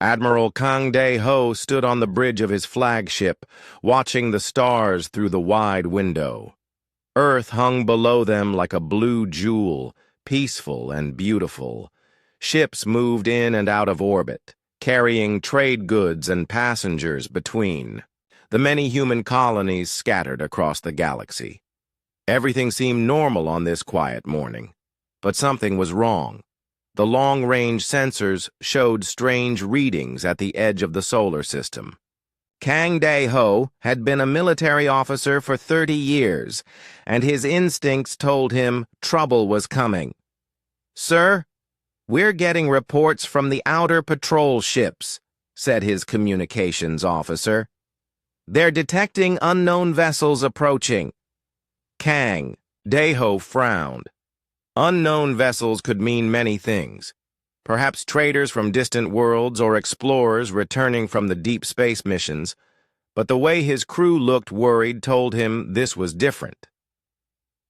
Admiral Kang Dae-ho stood on the bridge of his flagship, watching the stars through the wide window. Earth hung below them like a blue jewel, peaceful and beautiful. Ships moved in and out of orbit, carrying trade goods and passengers between. The many human colonies scattered across the galaxy. Everything seemed normal on this quiet morning, but something was wrong. The long-range sensors showed strange readings at the edge of the solar system. Kang Dae-ho had been a military officer for 30 years, and his instincts told him trouble was coming. "Sir, we're getting reports from the outer patrol ships," said his communications officer. "They're detecting unknown vessels approaching." Kang Dae-ho frowned. Unknown vessels could mean many things. Perhaps traders from distant worlds or explorers returning from the deep space missions, but the way his crew looked worried told him this was different.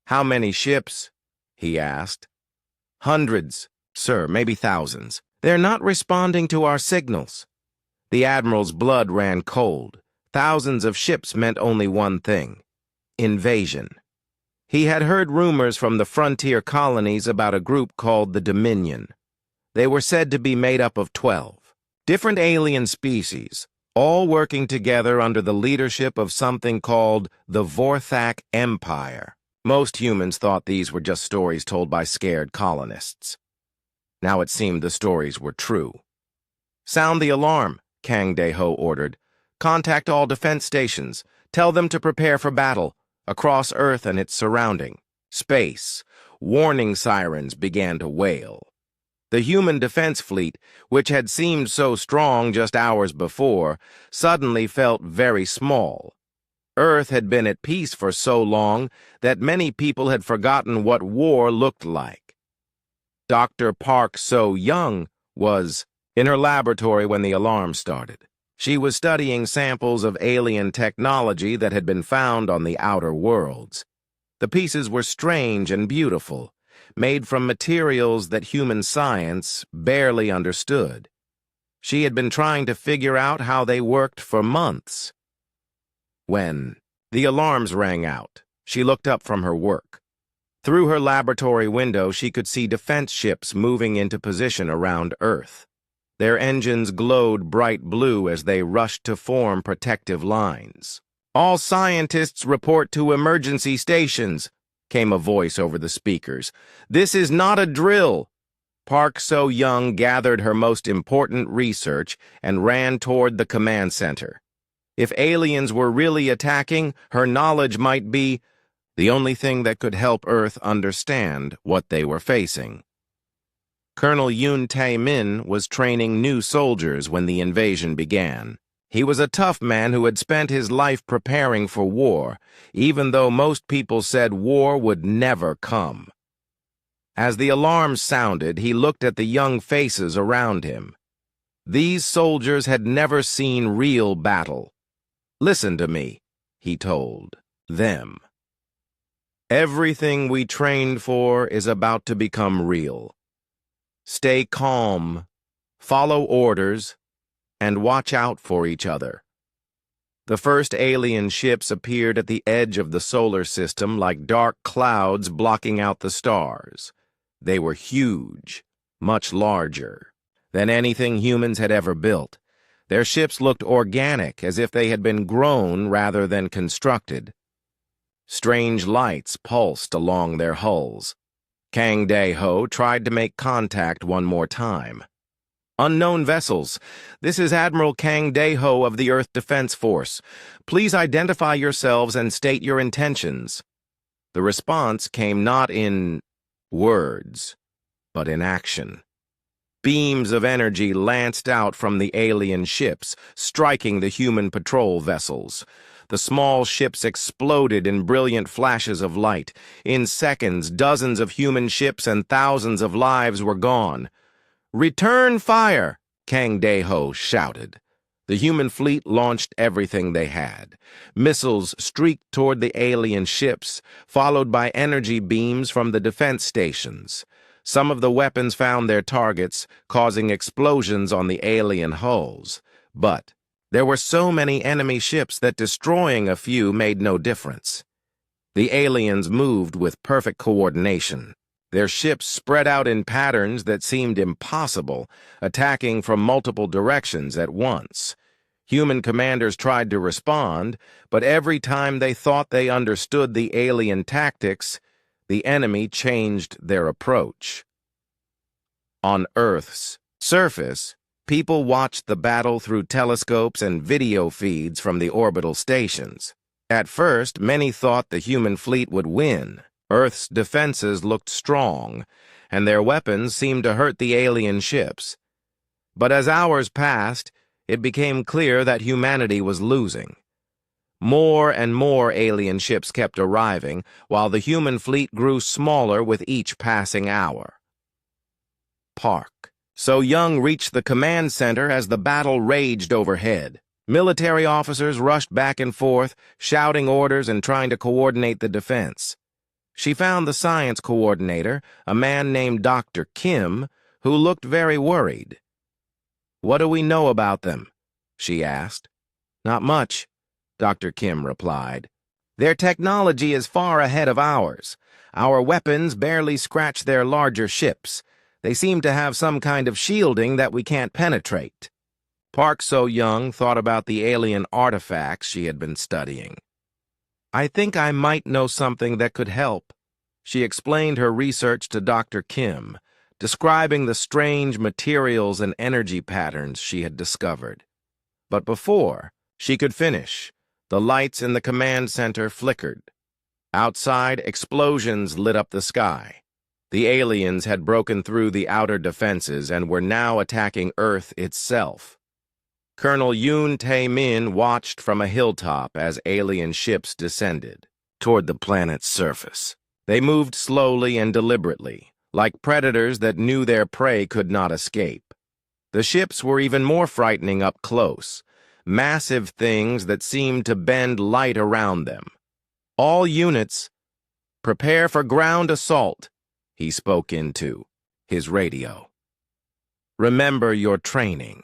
"How many ships?" he asked. "Hundreds, sir, maybe thousands. They're not responding to our signals." The Admiral's blood ran cold. Thousands of ships meant only one thing: invasion. He had heard rumors from the frontier colonies about a group called the Dominion. They were said to be made up of 12 different alien species, all working together under the leadership of something called the Vorthak Empire. Most humans thought these were just stories told by scared colonists. Now it seemed the stories were true. "Sound the alarm," Kang Dae-ho ordered. "Contact all defense stations. Tell them to prepare for battle. Across Earth and its surrounding space, warning sirens began to wail. The human defense fleet, which had seemed so strong just hours before, suddenly felt very small. Earth had been at peace for so long that many people had forgotten what war looked like. Dr. Park So-young was in her laboratory when the alarm started. She was studying samples of alien technology that had been found on the outer worlds. The pieces were strange and beautiful, made from materials that human science barely understood. She had been trying to figure out how they worked for months. When the alarms rang out, she looked up from her work. Through her laboratory window, she could see defense ships moving into position around Earth. Their engines glowed bright blue as they rushed to form protective lines. "All scientists report to emergency stations," came a voice over the speakers. "This is not a drill." Park So-young gathered her most important research and ran toward the command center. If aliens were really attacking, her knowledge might be the only thing that could help Earth understand what they were facing. Colonel Yoon Tae-min was training new soldiers when the invasion began. He was a tough man who had spent his life preparing for war, even though most people said war would never come. As the alarms sounded, he looked at the young faces around him. These soldiers had never seen real battle. "Listen to me," he told them. "Everything we trained for is about to become real. Stay calm, follow orders, and watch out for each other." The first alien ships appeared at the edge of the solar system like dark clouds blocking out the stars. They were huge, much larger than anything humans had ever built. Their ships looked organic, as if they had been grown rather than constructed. Strange lights pulsed along their hulls. Kang Dae-ho tried to make contact one more time. "Unknown vessels. This is Admiral Kang Dae-ho of the Earth Defense Force. Please identify yourselves and state your intentions." The response came not in words, but in action. Beams of energy lanced out from the alien ships, striking the human patrol vessels. The small ships exploded in brilliant flashes of light. In seconds, dozens of human ships and thousands of lives were gone. "Return fire!" Kang Dae-ho shouted. The human fleet launched everything they had. Missiles streaked toward the alien ships, followed by energy beams from the defense stations. Some of the weapons found their targets, causing explosions on the alien hulls. But there were so many enemy ships that destroying a few made no difference. The aliens moved with perfect coordination. Their ships spread out in patterns that seemed impossible, attacking from multiple directions at once. Human commanders tried to respond, but every time they thought they understood the alien tactics, the enemy changed their approach. On Earth's surface, people watched the battle through telescopes and video feeds from the orbital stations. At first, many thought the human fleet would win. Earth's defenses looked strong, and their weapons seemed to hurt the alien ships. But as hours passed, it became clear that humanity was losing. More and more alien ships kept arriving, while the human fleet grew smaller with each passing hour. Park So-Young reached the command center as the battle raged overhead. Military officers rushed back and forth, shouting orders and trying to coordinate the defense. She found the science coordinator, a man named Dr. Kim, who looked very worried. "What do we know about them?" she asked. "Not much," Dr. Kim replied. "Their technology is far ahead of ours. Our weapons barely scratch their larger ships. They seem to have some kind of shielding that we can't penetrate." Park So-Young thought about the alien artifacts she had been studying. "I think I might know something that could help." She explained her research to Dr. Kim, describing the strange materials and energy patterns she had discovered. But before she could finish, the lights in the command center flickered. Outside, explosions lit up the sky. The aliens had broken through the outer defenses and were now attacking Earth itself. Colonel Yoon Tae-min watched from a hilltop as alien ships descended toward the planet's surface. They moved slowly and deliberately, like predators that knew their prey could not escape. The ships were even more frightening up close, massive things that seemed to bend light around them. "All units, prepare for ground assault," he spoke into his radio. "Remember your training."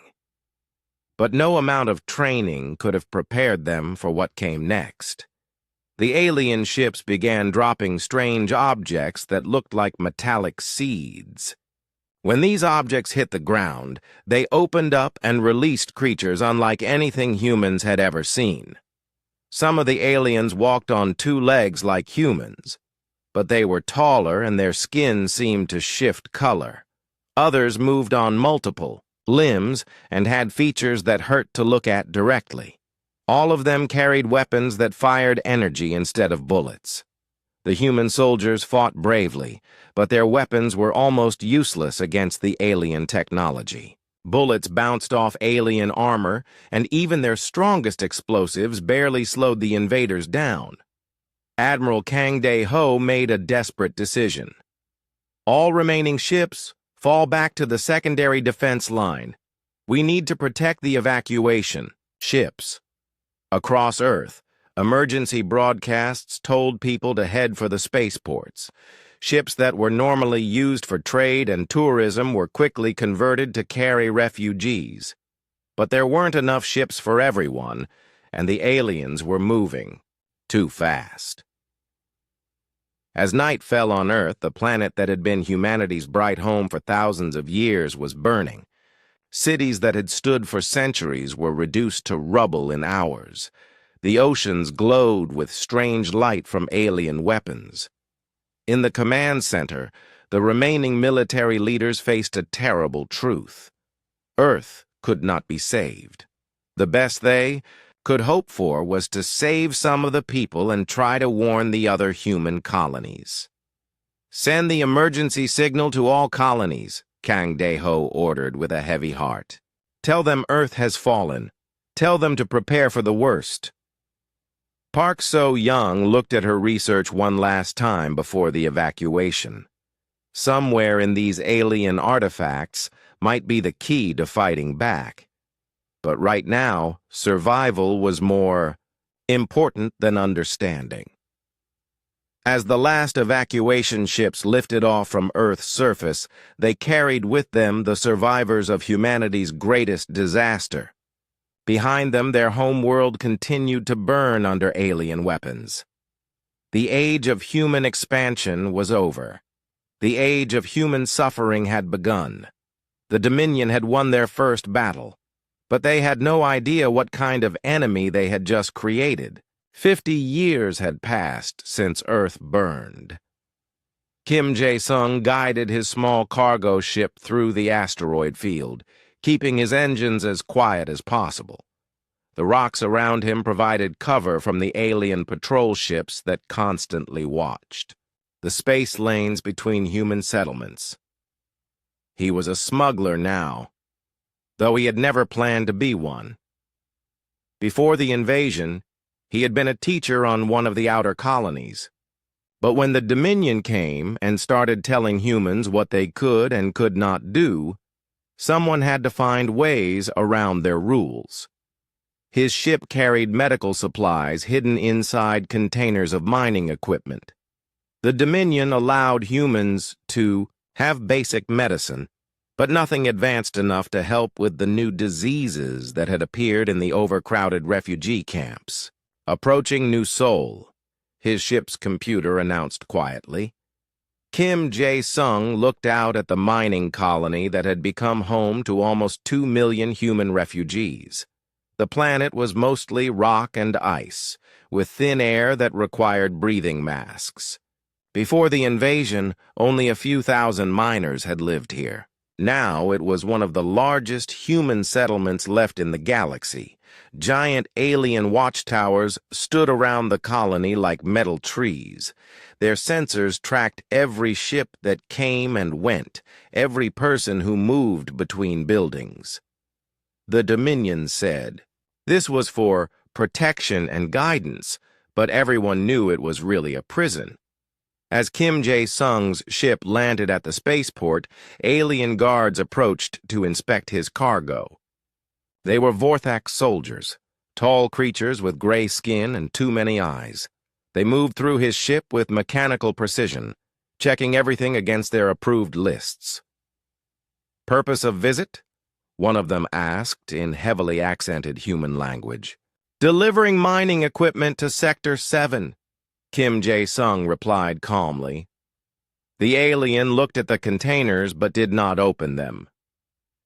But no amount of training could have prepared them for what came next. The alien ships began dropping strange objects that looked like metallic seeds. When these objects hit the ground, they opened up and released creatures unlike anything humans had ever seen. Some of the aliens walked on two legs like humans, but they were taller and their skin seemed to shift color. Others moved on multiple limbs and had features that hurt to look at directly. All of them carried weapons that fired energy instead of bullets. The human soldiers fought bravely, but their weapons were almost useless against the alien technology. Bullets bounced off alien armor, and even their strongest explosives barely slowed the invaders down. Admiral Kang Dae-ho made a desperate decision. "All remaining ships, fall back to the secondary defense line. We need to protect the evacuation ships." Across Earth, emergency broadcasts told people to head for the spaceports. Ships that were normally used for trade and tourism were quickly converted to carry refugees. But there weren't enough ships for everyone, and the aliens were moving too fast. As night fell on Earth, the planet that had been humanity's bright home for thousands of years was burning. Cities that had stood for centuries were reduced to rubble in hours. The oceans glowed with strange light from alien weapons. In the command center, the remaining military leaders faced a terrible truth. Earth could not be saved. The best they could hope for was to save some of the people and try to warn the other human colonies. "Send the emergency signal to all colonies," Kang Dae-ho ordered with a heavy heart. "Tell them Earth has fallen. Tell them to prepare for the worst." Park So-Young looked at her research one last time before the evacuation. Somewhere in these alien artifacts might be the key to fighting back. But right now, survival was more important than understanding. As the last evacuation ships lifted off from Earth's surface, they carried with them the survivors of humanity's greatest disaster. Behind them, their homeworld continued to burn under alien weapons. The age of human expansion was over. The age of human suffering had begun. The Dominion had won their first battle, but they had no idea what kind of enemy they had just created. 50 years had passed since Earth burned. Kim Jae-sung guided his small cargo ship through the asteroid field, keeping his engines as quiet as possible. The rocks around him provided cover from the alien patrol ships that constantly watched. The space lanes between human settlements. He was a smuggler now, though he had never planned to be one. Before the invasion, he had been a teacher on one of the outer colonies. But when the Dominion came and started telling humans what they could and could not do, someone had to find ways around their rules. His ship carried medical supplies hidden inside containers of mining equipment. The Dominion allowed humans to have basic medicine, but nothing advanced enough to help with the new diseases that had appeared in the overcrowded refugee camps. Approaching New Seoul, his ship's computer announced quietly. Kim Jae-sung looked out at the mining colony that had become home to almost 2 million human refugees. The planet was mostly rock and ice, with thin air that required breathing masks. Before the invasion, only a few thousand miners had lived here. Now it was one of the largest human settlements left in the galaxy. Giant alien watchtowers stood around the colony like metal trees. Their sensors tracked every ship that came and went, every person who moved between buildings. The Dominion said this was for protection and guidance, but everyone knew it was really a prison. As Kim Jae-sung's ship landed at the spaceport, alien guards approached to inspect his cargo. They were Vorthak soldiers, tall creatures with gray skin and too many eyes. They moved through his ship with mechanical precision, checking everything against their approved lists. "Purpose of visit?" one of them asked in heavily accented human language. "Delivering mining equipment to Sector 7. Kim Jae-sung replied calmly. The alien looked at the containers but did not open them.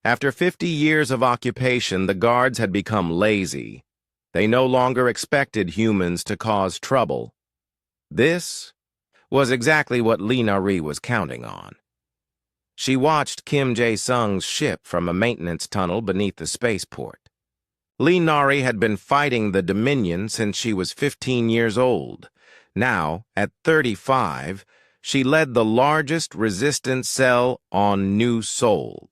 After 50 years of occupation, the guards had become lazy. They no longer expected humans to cause trouble. This was exactly what Lee Na-ri was counting on. She watched Kim Jae-sung's ship from a maintenance tunnel beneath the spaceport. Lee Na-ri had been fighting the Dominion since she was 15 years old. Now, at 35, she led the largest resistance cell on New Seoul.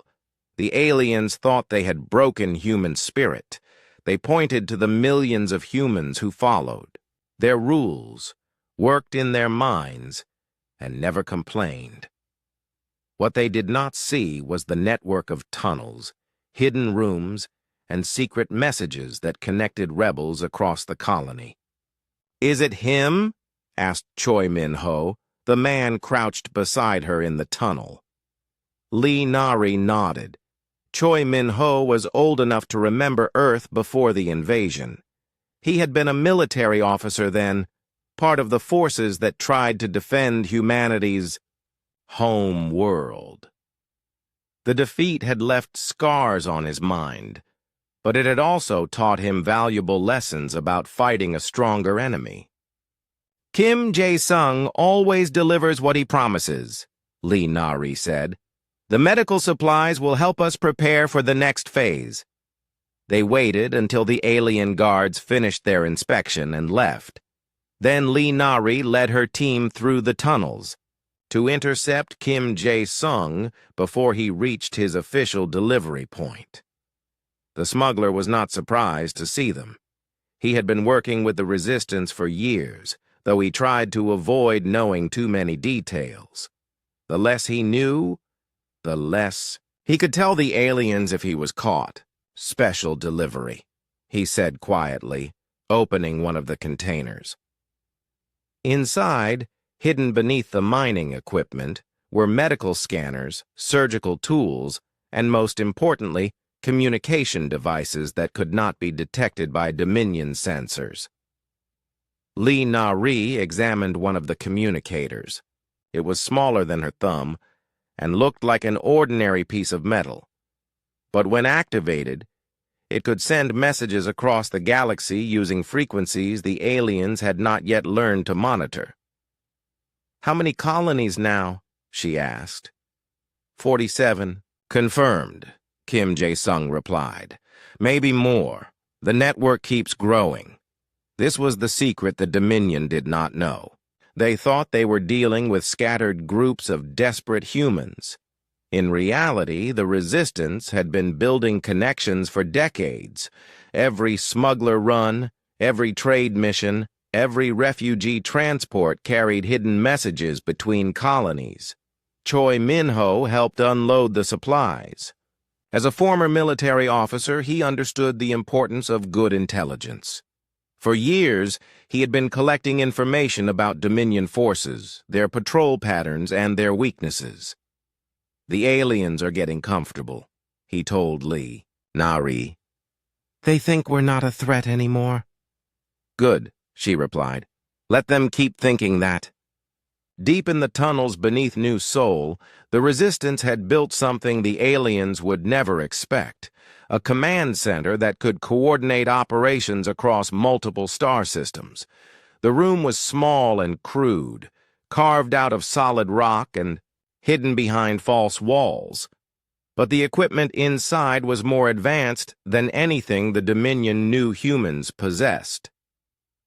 The aliens thought they had broken human spirit. They pointed to the millions of humans who followed. Their rules, worked in their minds, and never complained. What they did not see was the network of tunnels, hidden rooms, and secret messages that connected rebels across the colony. "Is it him?" asked Choi Min-ho, the man crouched beside her in the tunnel. Lee Na-ri nodded. Choi Min-ho was old enough to remember Earth before the invasion. He had been a military officer then, part of the forces that tried to defend humanity's home world. The defeat had left scars on his mind, but it had also taught him valuable lessons about fighting a stronger enemy. "Kim Jae-sung always delivers what he promises," Lee Na-ri said. "The medical supplies will help us prepare for the next phase." They waited until the alien guards finished their inspection and left. Then Lee Na-ri led her team through the tunnels to intercept Kim Jae-sung before he reached his official delivery point. The smuggler was not surprised to see them. He had been working with the resistance for years, though he tried to avoid knowing too many details. The less he knew, the less he could tell the aliens if he was caught. "Special delivery," he said quietly, opening one of the containers. Inside, Hidden beneath the mining equipment were medical scanners, surgical tools, and most importantly, communication devices that could not be detected by Dominion sensors. Li Na-ri examined one of the communicators. It was smaller than her thumb and looked like an ordinary piece of metal. But when activated, it could send messages across the galaxy using frequencies the aliens had not yet learned to monitor. "How many colonies now?" she asked. 47. "Confirmed," Kim Jae-sung replied. "Maybe more. The network keeps growing." This was the secret the Dominion did not know. They thought they were dealing with scattered groups of desperate humans. In reality, the Resistance had been building connections for decades. Every smuggler run, every trade mission, every refugee transport carried hidden messages between colonies. Choi Min-ho helped unload the supplies. As a former military officer, he understood the importance of good intelligence. For years, he had been collecting information about Dominion forces, their patrol patterns, and their weaknesses. "The aliens are getting comfortable," he told Li Na-ri. "They think we're not a threat anymore." "Good," she replied. "Let them keep thinking that." Deep in the tunnels beneath New Seoul, the Resistance had built something the aliens would never expect, a command center that could coordinate operations across multiple star systems. The room was small and crude, carved out of solid rock and hidden behind false walls. But the equipment inside was more advanced than anything the Dominion knew humans possessed.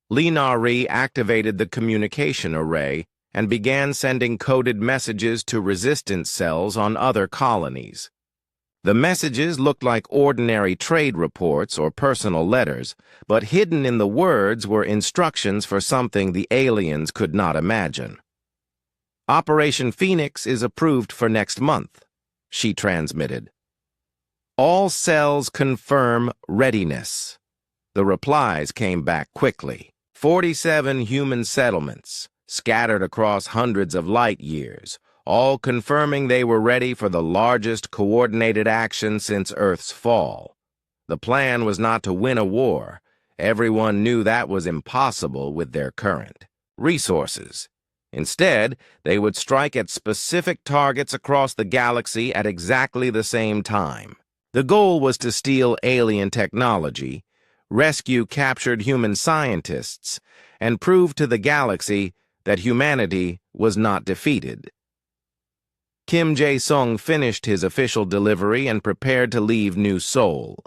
Li Na-ri activated the communication array and began sending coded messages to resistance cells on other colonies. The messages looked like ordinary trade reports or personal letters, but hidden in the words were instructions for something the aliens could not imagine. "Operation Phoenix is approved for next month," she transmitted. "All cells confirm readiness." The replies came back quickly. 47 human settlements, scattered across hundreds of light years, all confirming they were ready for the largest coordinated action since Earth's fall. The plan was not to win a war. Everyone knew that was impossible with their current resources. Instead, they would strike at specific targets across the galaxy at exactly the same time. The goal was to steal alien technology, rescue captured human scientists, and prove to the galaxy that humanity was not defeated. Kim Jae-sung finished his official delivery and prepared to leave New Seoul.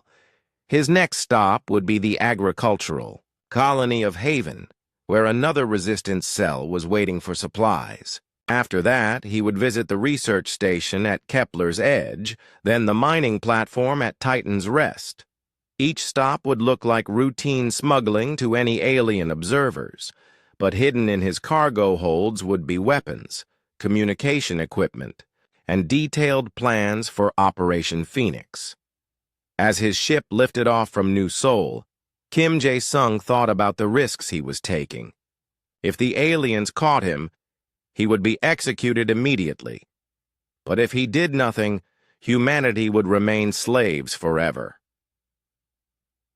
His next stop would be the agricultural colony of Haven, where another resistance cell was waiting for supplies. After that, he would visit the research station at Kepler's Edge, then the mining platform at Titan's Rest. Each stop would look like routine smuggling to any alien observers, but hidden in his cargo holds would be weapons, communication equipment, and detailed plans for Operation Phoenix. As his ship lifted off from New Seoul, Kim Jae-sung thought about the risks he was taking. If the aliens caught him, he would be executed immediately. But if he did nothing, humanity would remain slaves forever.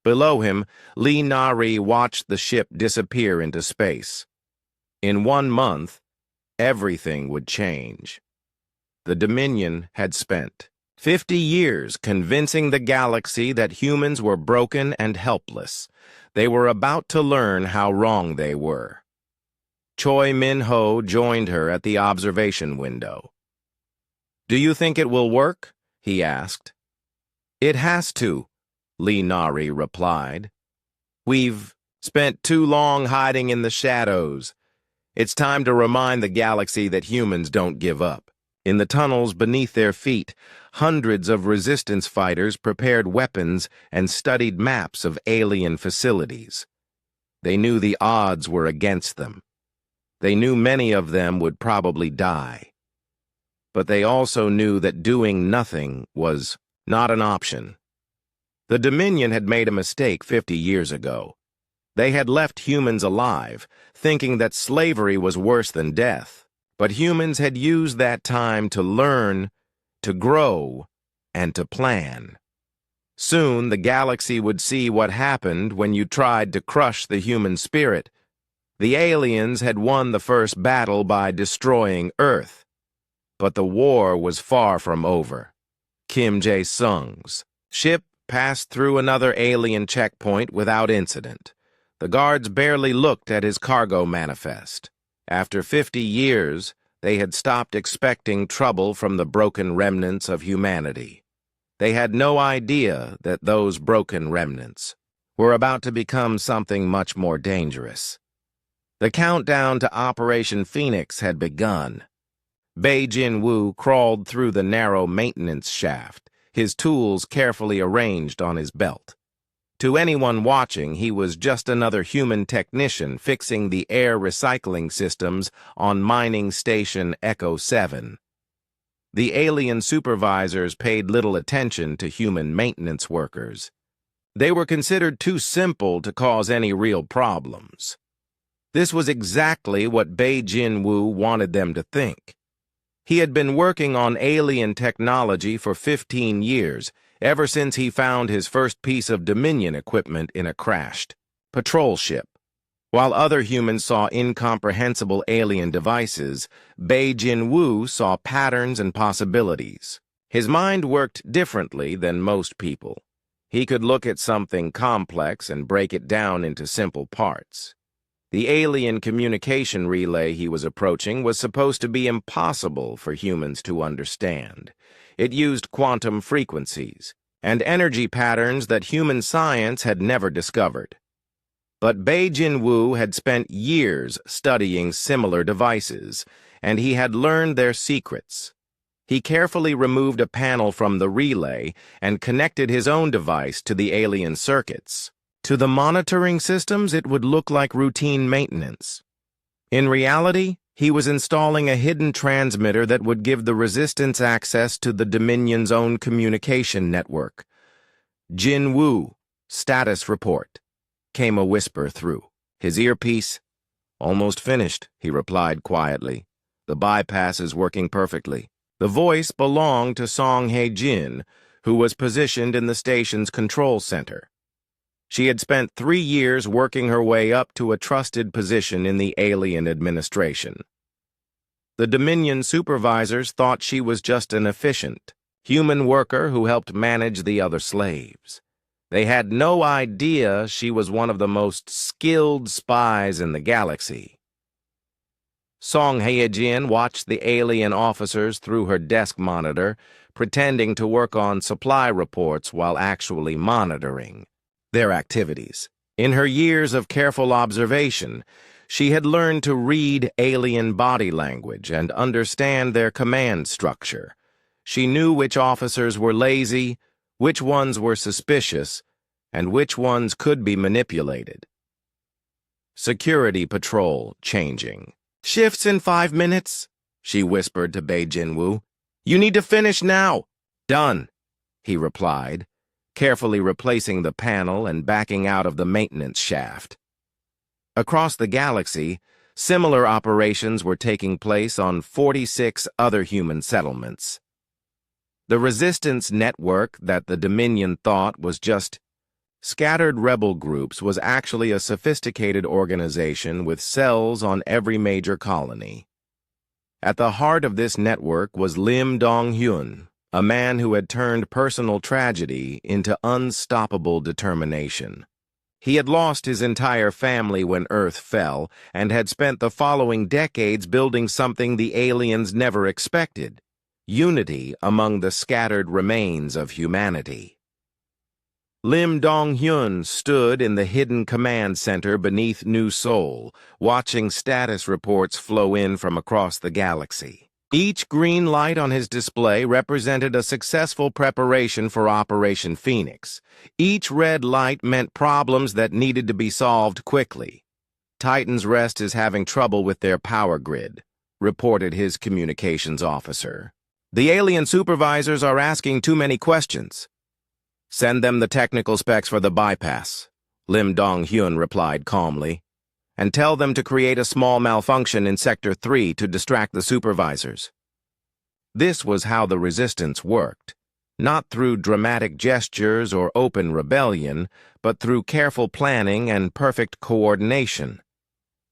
Below him, Li Na-ri watched the ship disappear into space. In 1 month, everything would change. The Dominion had spent 50 years convincing the galaxy that humans were broken and helpless. They were about to learn how wrong they were. Choi Min-ho joined her at the observation window. "Do you think it will work?" he asked. "It has to," Li Na-ri replied. "We've spent too long hiding in the shadows. It's time to remind the galaxy that humans don't give up." In the tunnels beneath their feet, hundreds of resistance fighters prepared weapons and studied maps of alien facilities. They knew the odds were against them. They knew many of them would probably die. But they also knew that doing nothing was not an option. The Dominion had made a mistake 50 years ago. They had left humans alive, thinking that slavery was worse than death. But humans had used that time to learn, to grow, and to plan. Soon the galaxy would see what happened when you tried to crush the human spirit. The aliens had won the first battle by destroying Earth. But the war was far from over. Kim Jae-sung's ship passed through another alien checkpoint without incident. The guards barely looked at his cargo manifest. After 50 years, they had stopped expecting trouble from the broken remnants of humanity. They had no idea that those broken remnants were about to become something much more dangerous. The countdown to Operation Phoenix had begun. Bei Jin-woo crawled through the narrow maintenance shaft, his tools carefully arranged on his belt. To anyone watching, he was just another human technician fixing the air recycling systems on Mining Station Echo 7. The alien supervisors paid little attention to human maintenance workers. They were considered too simple to cause any real problems. This was exactly what Bei Jin-woo wanted them to think. He had been working on alien technology for 15 years, ever since he found his first piece of Dominion equipment in a crashed patrol ship. While other humans saw incomprehensible alien devices, Bei Jin-woo saw patterns and possibilities. His mind worked differently than most people. He could look at something complex and break it down into simple parts. The alien communication relay he was approaching was supposed to be impossible for humans to understand. It used quantum frequencies and energy patterns that human science had never discovered. But Bei Jin-woo had spent years studying similar devices, and he had learned their secrets. He carefully removed a panel from the relay and connected his own device to the alien circuits. To the monitoring systems, it would look like routine maintenance. In reality, he was installing a hidden transmitter that would give the Resistance access to the Dominion's own communication network. "Jin-woo, status report," came a whisper through his earpiece. "Almost finished," he replied quietly. "The bypass is working perfectly." The voice belonged to Song Hae-jin, who was positioned in the station's control center. She had spent 3 years working her way up to a trusted position in the alien administration. The Dominion supervisors thought she was just an efficient, human worker who helped manage the other slaves. They had no idea she was one of the most skilled spies in the galaxy. Song Hae-jin watched the alien officers through her desk monitor, pretending to work on supply reports while actually monitoring their activities. In her years of careful observation, she had learned to read alien body language and understand their command structure. She knew which officers were lazy, which ones were suspicious, and which ones could be manipulated. Security patrol changing. "Shifts in 5 minutes," she whispered to Bei Jin-woo. "You need to finish now." "Done," he replied, carefully replacing the panel and backing out of the maintenance shaft. Across the galaxy, similar operations were taking place on 46 other human settlements. The resistance network that the Dominion thought was just scattered rebel groups was actually a sophisticated organization with cells on every major colony. At the heart of this network was Lim Dong-hyun, a man who had turned personal tragedy into unstoppable determination. He had lost his entire family when Earth fell and had spent the following decades building something the aliens never expected: unity among the scattered remains of humanity. Lim Dong-hyun stood in the hidden command center beneath New Seoul, watching status reports flow in from across the galaxy. Each green light on his display represented a successful preparation for Operation Phoenix. Each red light meant problems that needed to be solved quickly. "Titan's Rest is having trouble with their power grid," reported his communications officer. "The alien supervisors are asking too many questions. Send them the technical specs for the bypass. Lim Dong-hyun replied calmly, "and tell them to create a small malfunction in Sector 3 to distract the supervisors." This was how the resistance worked, not through dramatic gestures or open rebellion, but through careful planning and perfect coordination.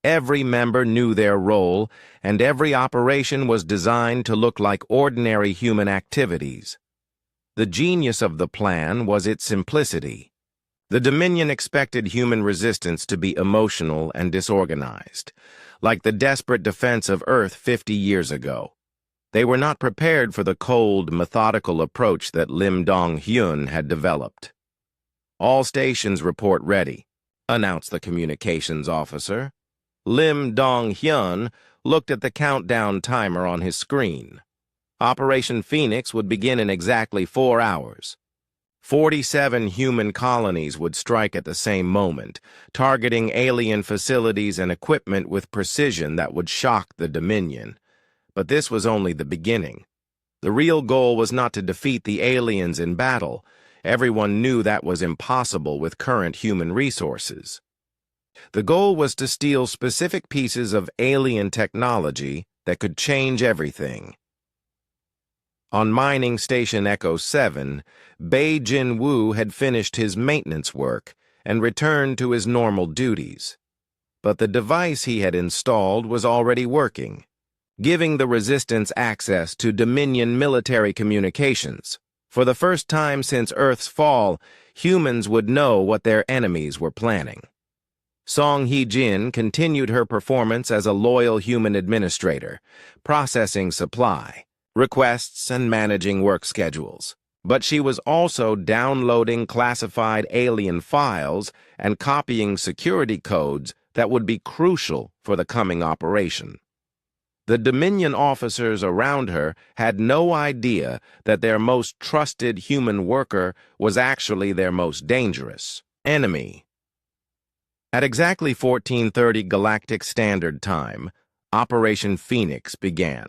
Every member knew their role, and every operation was designed to look like ordinary human activities. The genius of the plan was its simplicity. The Dominion expected human resistance to be emotional and disorganized, like the desperate defense of Earth 50 years ago. They were not prepared for the cold, methodical approach that Lim Dong-hyun had developed. "All stations report ready," announced the communications officer. Lim Dong-hyun looked at the countdown timer on his screen. Operation Phoenix would begin in exactly 4 hours. 47 human colonies would strike at the same moment, targeting alien facilities and equipment with precision that would shock the Dominion. But this was only the beginning. The real goal was not to defeat the aliens in battle. Everyone knew that was impossible with current human resources. The goal was to steal specific pieces of alien technology that could change everything. On mining station Echo 7, Bae Jin-woo had finished his maintenance work and returned to his normal duties. But the device he had installed was already working, giving the resistance access to Dominion military communications. For the first time since Earth's fall, humans would know what their enemies were planning. Song Hee-jin continued her performance as a loyal human administrator, processing supply, requests, and managing work schedules. But she was also downloading classified alien files and copying security codes that would be crucial for the coming operation. The Dominion officers around her had no idea that their most trusted human worker was actually their most dangerous enemy. At exactly 14:30 Galactic Standard Time, Operation Phoenix began.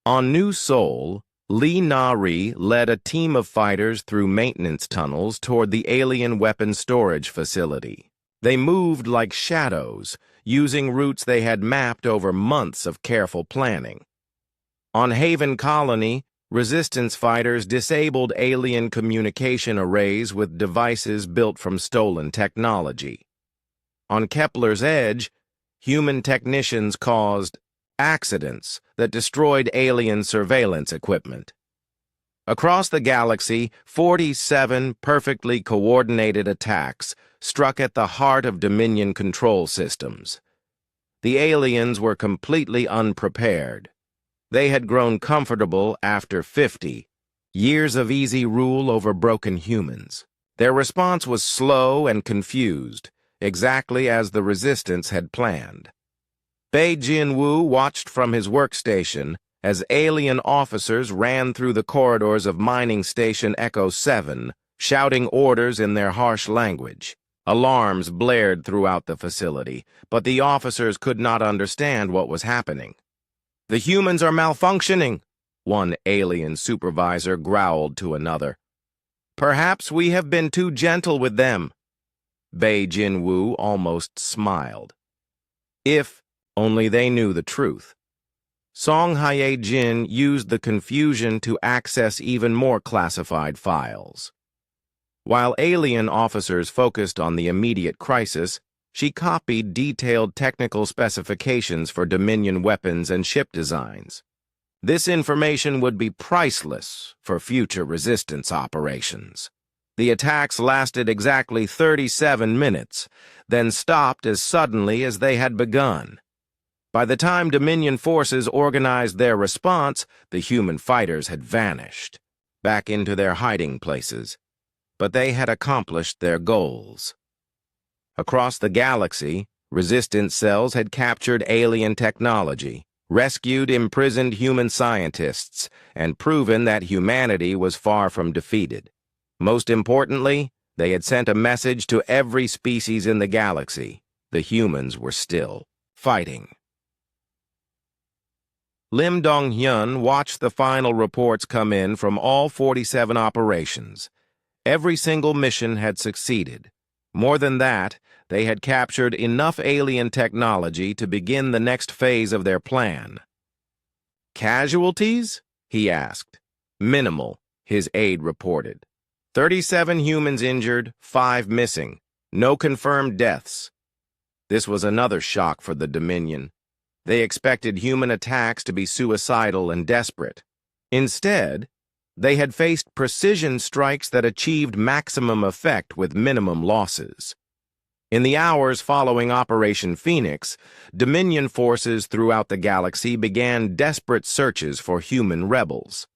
On New Sol, Lee Na-ri led a team of fighters through maintenance tunnels toward the alien weapon storage facility. They moved like shadows, using routes they had mapped over months of careful planning. On Haven Colony, resistance fighters disabled alien communication arrays with devices built from stolen technology. On Kepler's Edge, human technicians caused accidents that destroyed alien surveillance equipment. Across the galaxy, 47 perfectly coordinated attacks struck at the heart of Dominion control systems. The aliens were completely unprepared. They had grown comfortable after 50 years of easy rule over broken humans. Their response was slow and confused, exactly as the resistance had planned. Bae Jin-woo watched from his workstation as alien officers ran through the corridors of mining station Echo 7, shouting orders in their harsh language. Alarms blared throughout the facility, but the officers could not understand what was happening. "The humans are malfunctioning," one alien supervisor growled to another. "Perhaps we have been too gentle with them." Bae Jin-woo almost smiled. If only they knew the truth. Song Hye-jin used the confusion to access even more classified files. While alien officers focused on the immediate crisis, she copied detailed technical specifications for Dominion weapons and ship designs. This information would be priceless for future resistance operations. The attacks lasted exactly 37 minutes, then stopped as suddenly as they had begun. By the time Dominion forces organized their response, the human fighters had vanished, back into their hiding places. But they had accomplished their goals. Across the galaxy, resistance cells had captured alien technology, rescued imprisoned human scientists, and proven that humanity was far from defeated. Most importantly, they had sent a message to every species in the galaxy: the humans were still fighting. Lim Dong-hyun watched the final reports come in from all 47 operations. Every single mission had succeeded. More than that, they had captured enough alien technology to begin the next phase of their plan. "Casualties?" he asked. "Minimal," his aide reported. 37 humans injured, 5 missing. No confirmed deaths. This was another shock for the Dominion. They expected human attacks to be suicidal and desperate. Instead, they had faced precision strikes that achieved maximum effect with minimum losses. In the hours following Operation Phoenix, Dominion forces throughout the galaxy began desperate searches for human rebels.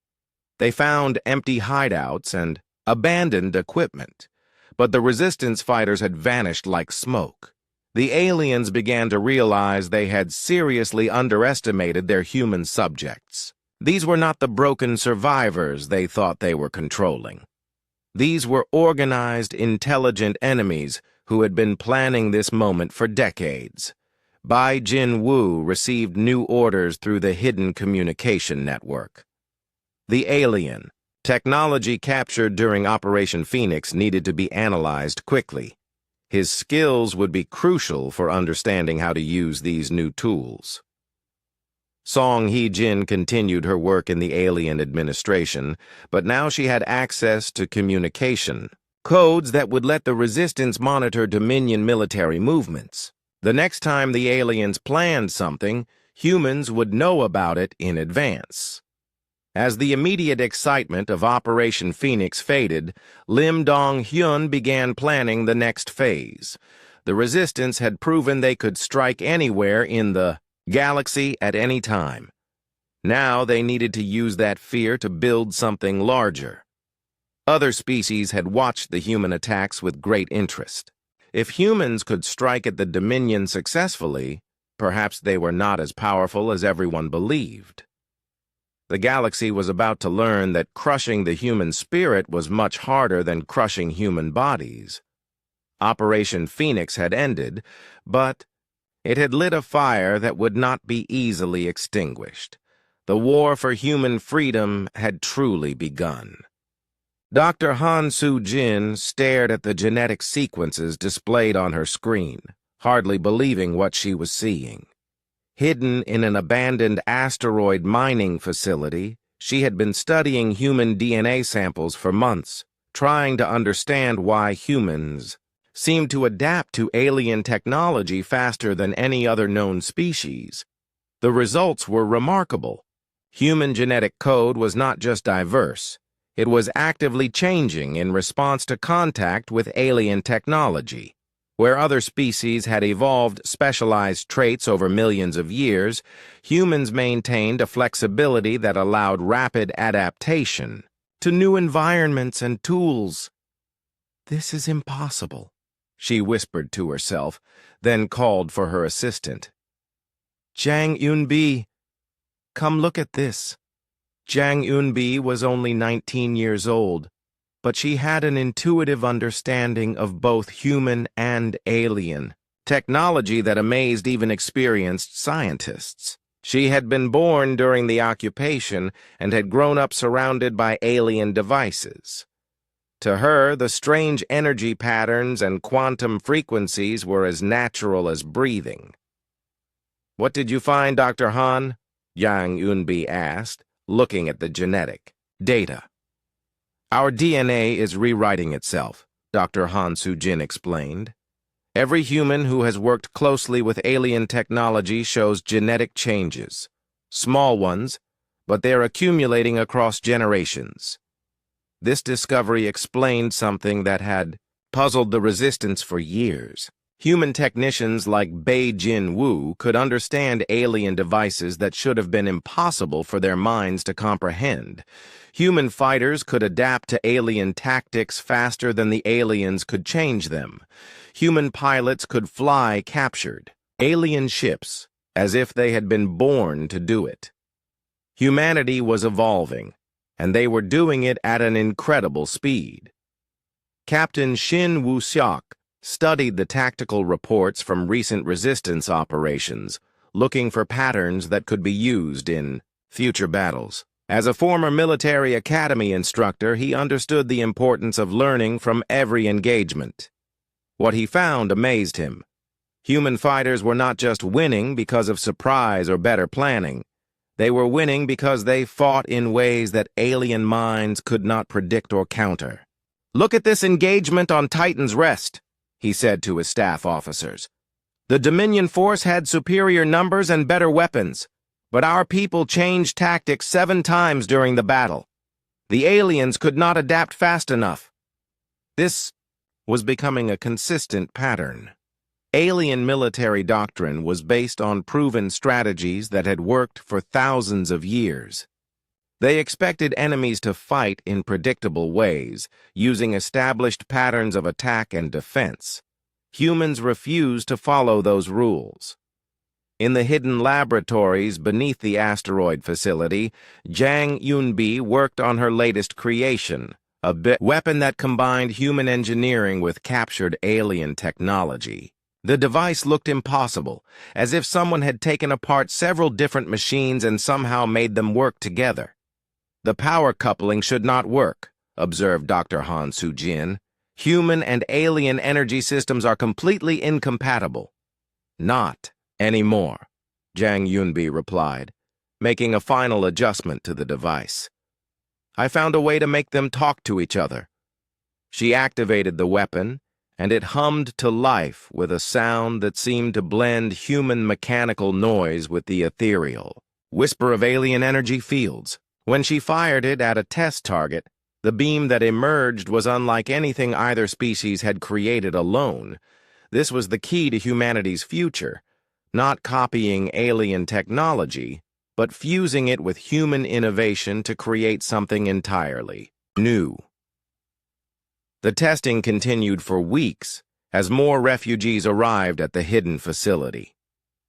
They found empty hideouts and abandoned equipment, but the Resistance fighters had vanished like smoke. The aliens began to realize they had seriously underestimated their human subjects. These were not the broken survivors they thought they were controlling. These were organized, intelligent enemies who had been planning this moment for decades. Bai Jin Wu received new orders through the hidden communication network. The alien technology captured during Operation Phoenix needed to be analyzed quickly. His skills would be crucial for understanding how to use these new tools. Song Hee-jin continued her work in the alien administration, but now she had access to communication codes that would let the Resistance monitor Dominion military movements. The next time the aliens planned something, humans would know about it in advance. As the immediate excitement of Operation Phoenix faded, Lim Dong-hyun began planning the next phase. The Resistance had proven they could strike anywhere in the galaxy at any time. Now they needed to use that fear to build something larger. Other species had watched the human attacks with great interest. If humans could strike at the Dominion successfully, perhaps they were not as powerful as everyone believed. The galaxy was about to learn that crushing the human spirit was much harder than crushing human bodies. Operation Phoenix had ended, but it had lit a fire that would not be easily extinguished. The war for human freedom had truly begun. Dr. Han Soo-jin stared at the genetic sequences displayed on her screen, hardly believing what she was seeing. Hidden in an abandoned asteroid mining facility, she had been studying human DNA samples for months, trying to understand why humans seemed to adapt to alien technology faster than any other known species. The results were remarkable. Human genetic code was not just diverse, it was actively changing in response to contact with alien technology. Where other species had evolved specialized traits over millions of years, humans maintained a flexibility that allowed rapid adaptation to new environments and tools. "This is impossible," she whispered to herself, then called for her assistant. "Jang Eun-bi, come look at this." Jang Eun-bi was only 19 years old, but she had an intuitive understanding of both human and alien technology that amazed even experienced scientists. She had been born during the occupation and had grown up surrounded by alien devices. To her, the strange energy patterns and quantum frequencies were as natural as breathing. "What did you find, Dr. Han?" Yang Eun-bi asked, looking at the genetic data. "Our DNA is rewriting itself," Dr. Han Soo-jin explained. "Every human who has worked closely with alien technology shows genetic changes. Small ones, but they're accumulating across generations." This discovery explained something that had puzzled the Resistance for years. Human technicians like Bai Jin Wu could understand alien devices that should have been impossible for their minds to comprehend. Human fighters could adapt to alien tactics faster than the aliens could change them. Human pilots could fly captured alien ships as if they had been born to do it. Humanity was evolving, and they were doing it at an incredible speed. Captain Shin Woo-seok studied the tactical reports from recent resistance operations, looking for patterns that could be used in future battles. As a former military academy instructor, he understood the importance of learning from every engagement. What he found amazed him. Human fighters were not just winning because of surprise or better planning. They were winning because they fought in ways that alien minds could not predict or counter. "Look at this engagement on Titan's Rest," he said to his staff officers. "The Dominion force had superior numbers and better weapons, but our people changed tactics 7 times during the battle. The aliens could not adapt fast enough." This was becoming a consistent pattern. Alien military doctrine was based on proven strategies that had worked for thousands of years. They expected enemies to fight in predictable ways, using established patterns of attack and defense. Humans refused to follow those rules. In the hidden laboratories beneath the asteroid facility, Jang Yunbi worked on her latest creation, a weapon that combined human engineering with captured alien technology. The device looked impossible, as if someone had taken apart several different machines and somehow made them work together. "The power coupling should not work," observed Dr. Han Soo-jin. "Human and alien energy systems are completely incompatible." "Not anymore," Jang Yunbi replied, making a final adjustment to the device. "I found a way to make them talk to each other." She activated the weapon, and it hummed to life with a sound that seemed to blend human mechanical noise with the ethereal whisper of alien energy fields. When she fired it at a test target, the beam that emerged was unlike anything either species had created alone. This was the key to humanity's future, not copying alien technology, but fusing it with human innovation to create something entirely new. The testing continued for weeks as more refugees arrived at the hidden facility.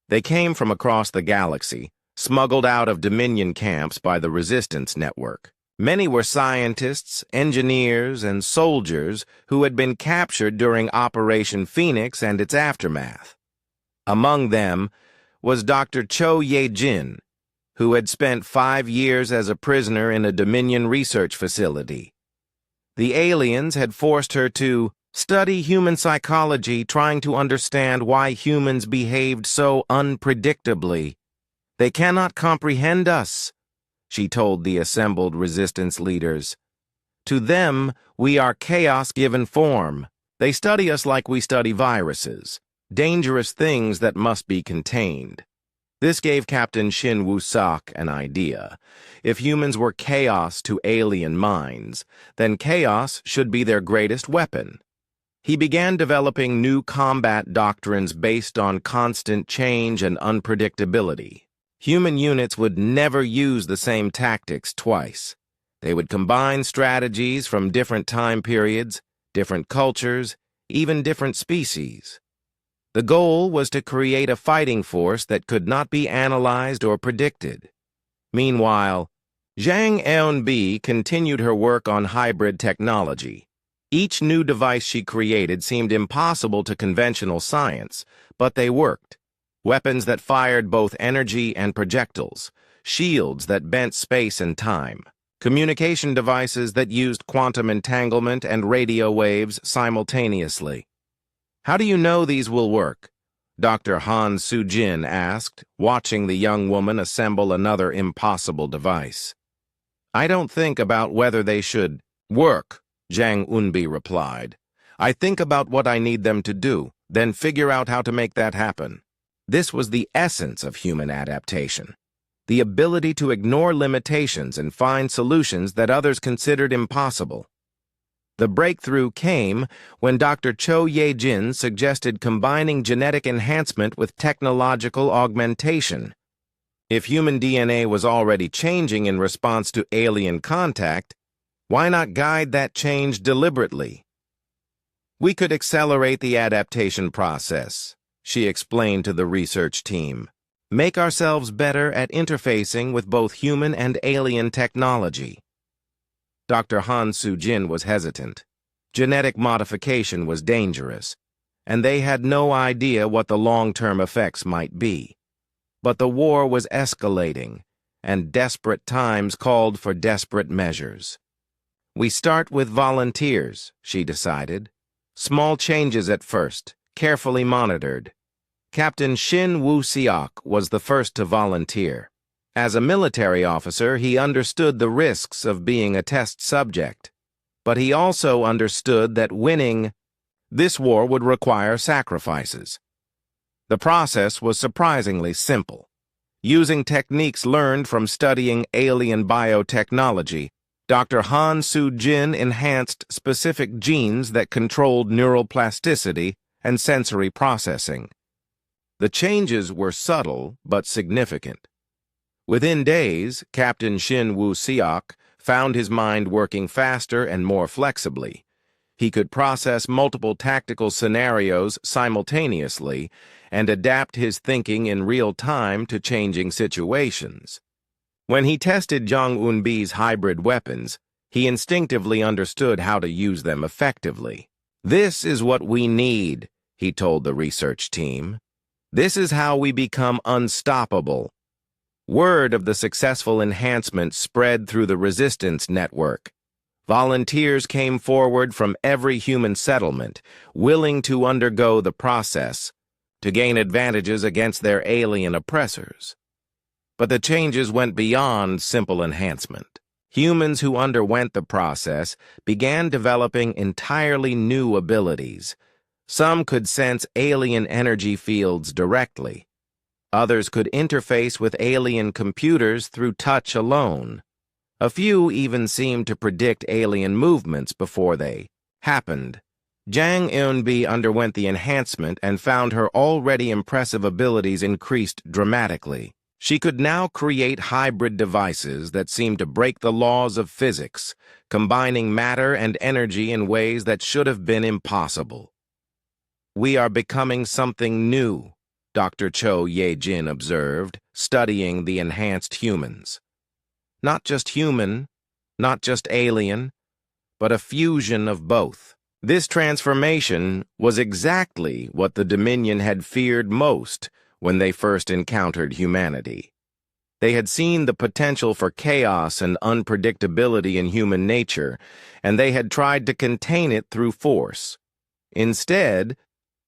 They came from across the galaxy, smuggled out of Dominion camps by the Resistance Network. Many were scientists, engineers, and soldiers who had been captured during Operation Phoenix and its aftermath. Among them was Dr. Cho Ye-jin, who had spent 5 years as a prisoner in a Dominion research facility. The aliens had forced her to study human psychology, trying to understand why humans behaved so unpredictably. "They cannot comprehend us," she told the assembled resistance leaders. "To them, we are chaos given form. They study us like we study viruses, dangerous things that must be contained." This gave Captain Shin Woo-sok an idea. If humans were chaos to alien minds, then chaos should be their greatest weapon. He began developing new combat doctrines based on constant change and unpredictability. Human units would never use the same tactics twice. They would combine strategies from different time periods, different cultures, even different species. The goal was to create a fighting force that could not be analyzed or predicted. Meanwhile, Jang Eun-bi continued her work on hybrid technology. Each new device she created seemed impossible to conventional science, but they worked. Weapons that fired both energy and projectiles, shields that bent space and time, communication devices that used quantum entanglement and radio waves simultaneously. "How do you know these will work?" Dr. Han Soo-jin asked, watching the young woman assemble another impossible device. "I don't think about whether they should work," Jang Eun-bi replied. "I think about what I need them to do, then figure out how to make that happen." This was the essence of human adaptation, the ability to ignore limitations and find solutions that others considered impossible. The breakthrough came when Dr. Cho Ye-jin suggested combining genetic enhancement with technological augmentation. If human DNA was already changing in response to alien contact, why not guide that change deliberately? "We could accelerate the adaptation process," she explained to the research team. "Make ourselves better at interfacing with both human and alien technology." Dr. Han Soo-jin was hesitant. Genetic modification was dangerous, and they had no idea what the long-term effects might be. But the war was escalating, and desperate times called for desperate measures. "We start with volunteers," she decided. Small changes at first, carefully monitored. Captain Shin Woo-seok was the first to volunteer. As a military officer, he understood the risks of being a test subject. But he also understood that winning this war would require sacrifices. The process was surprisingly simple. Using techniques learned from studying alien biotechnology, Dr. Han Soo-jin enhanced specific genes that controlled neural plasticity and sensory processing. The changes were subtle but significant. Within days, Captain Shin Woo-seok found his mind working faster and more flexibly. He could process multiple tactical scenarios simultaneously and adapt his thinking in real time to changing situations. When he tested Jong Eun-bi's hybrid weapons, he instinctively understood how to use them effectively. "This is what we need," he told the research team. "This is how we become unstoppable." Word of the successful enhancement spread through the resistance network. Volunteers came forward from every human settlement, willing to undergo the process, to gain advantages against their alien oppressors. But the changes went beyond simple enhancement. Humans who underwent the process began developing entirely new abilities. Some could sense alien energy fields directly. Others could interface with alien computers through touch alone. A few even seemed to predict alien movements before they happened. Jang Eun-bi underwent the enhancement and found her already impressive abilities increased dramatically. She could now create hybrid devices that seemed to break the laws of physics, combining matter and energy in ways that should have been impossible. "We are becoming something new," Dr. Cho Ye-jin observed, studying the enhanced humans. Not just human, not just alien, but a fusion of both. This transformation was exactly what the Dominion had feared most when they first encountered humanity. They had seen the potential for chaos and unpredictability in human nature, and they had tried to contain it through force. Instead,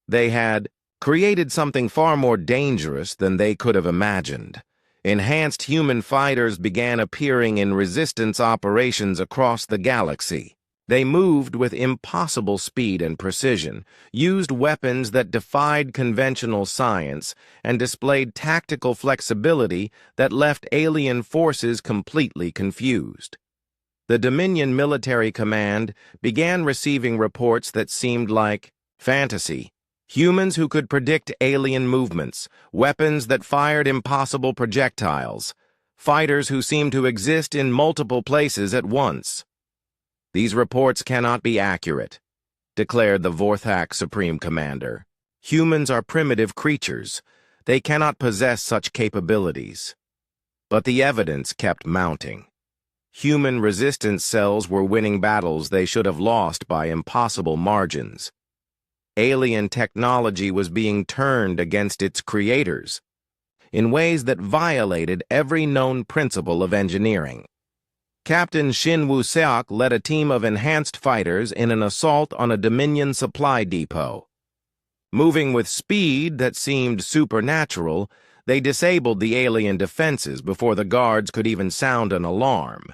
they had created something far more dangerous than they could have imagined. Enhanced human fighters began appearing in resistance operations across the galaxy. They moved with impossible speed and precision, used weapons that defied conventional science, and displayed tactical flexibility that left alien forces completely confused. The Dominion Military Command began receiving reports that seemed like fantasy. Humans who could predict alien movements, weapons that fired impossible projectiles, fighters who seemed to exist in multiple places at once. "These reports cannot be accurate," declared the Vorthak Supreme Commander. "Humans are primitive creatures. They cannot possess such capabilities." But the evidence kept mounting. Human resistance cells were winning battles they should have lost by impossible margins. Alien technology was being turned against its creators in ways that violated every known principle of engineering. Captain Shin Woo-seok led a team of enhanced fighters in an assault on a Dominion supply depot. Moving with speed that seemed supernatural, they disabled the alien defenses before the guards could even sound an alarm.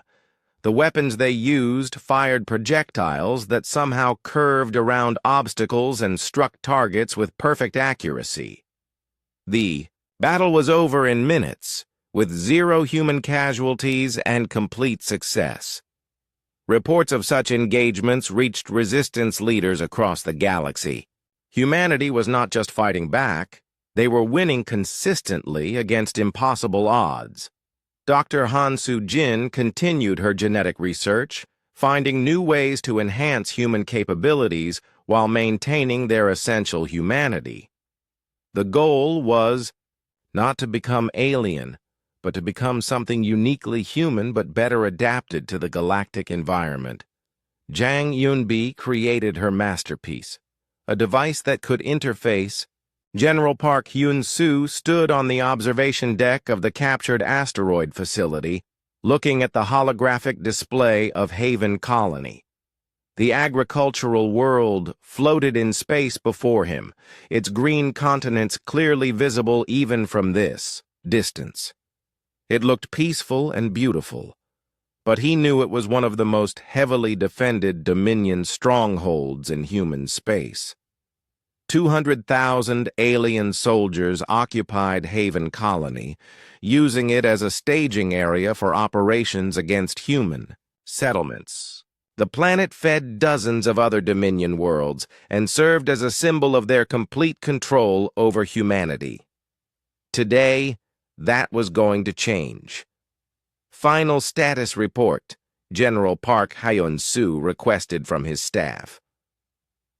The weapons they used fired projectiles that somehow curved around obstacles and struck targets with perfect accuracy. The battle was over in minutes, with 0 human casualties and complete success. Reports of such engagements reached resistance leaders across the galaxy. Humanity was not just fighting back, they were winning consistently against impossible odds. Dr. Han Soo-jin continued her genetic research, finding new ways to enhance human capabilities while maintaining their essential humanity. The goal was not to become alien, but to become something uniquely human but better adapted to the galactic environment. Jang Eun-bi created her masterpiece, a device that could interface. General Park Hyun-soo stood on the observation deck of the captured asteroid facility, looking at the holographic display of Haven Colony. The agricultural world floated in space before him, its green continents clearly visible even from this distance. It looked peaceful and beautiful, but he knew it was one of the most heavily defended Dominion strongholds in human space. 200,000 alien soldiers occupied Haven Colony, using it as a staging area for operations against human settlements. The planet fed dozens of other Dominion worlds and served as a symbol of their complete control over humanity. Today, that was going to change. Final status report, General Park Hyun-soo requested from his staff.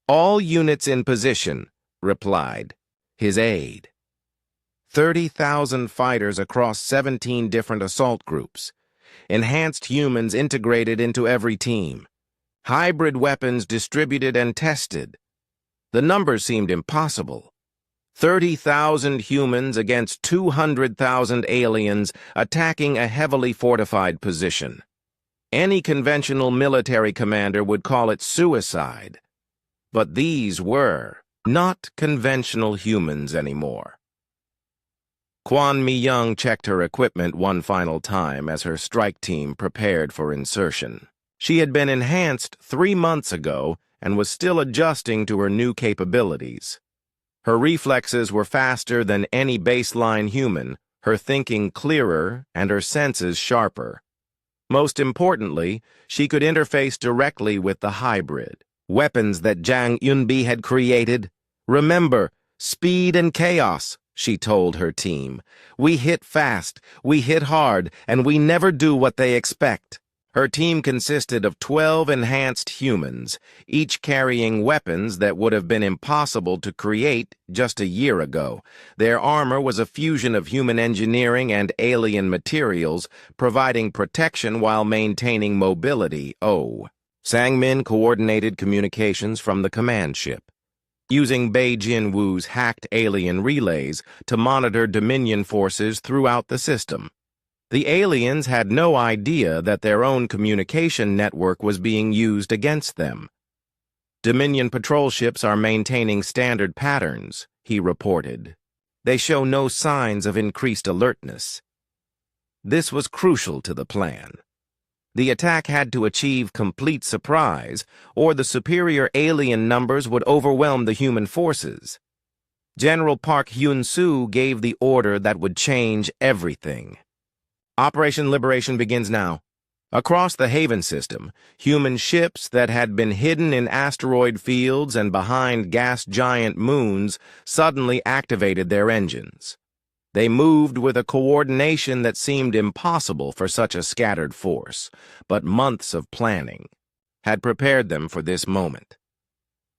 All units in position, replied his aide. 30,000 fighters across 17 different assault groups. Enhanced humans integrated into every team. Hybrid weapons distributed and tested. The numbers seemed impossible. 30,000 humans against 200,000 aliens attacking a heavily fortified position. Any conventional military commander would call it suicide. But these were not conventional humans anymore. Kwon Mi-young checked her equipment one final time as her strike team prepared for insertion. She had been enhanced 3 months ago and was still adjusting to her new capabilities. Her reflexes were faster than any baseline human, her thinking clearer, and her senses sharper. Most importantly, she could interface directly with the hybrid weapons that Jang Yunbi had created. Remember, speed and chaos, she told her team. We hit fast, we hit hard, and we never do what they expect. Her team consisted of 12 enhanced humans, each carrying weapons that would have been impossible to create just a year ago. Their armor was a fusion of human engineering and alien materials, providing protection while maintaining mobility. Sang-min coordinated communications from the command ship, using Bei Jin-woo's hacked alien relays to monitor Dominion forces throughout the system. The aliens had no idea that their own communication network was being used against them. Dominion patrol ships are maintaining standard patterns, he reported. They show no signs of increased alertness. This was crucial to the plan. The attack had to achieve complete surprise, or the superior alien numbers would overwhelm the human forces. General Park Hyun-soo gave the order that would change everything. Operation Liberation begins now. Across the Haven system, human ships that had been hidden in asteroid fields and behind gas giant moons suddenly activated their engines. They moved with a coordination that seemed impossible for such a scattered force, but months of planning had prepared them for this moment.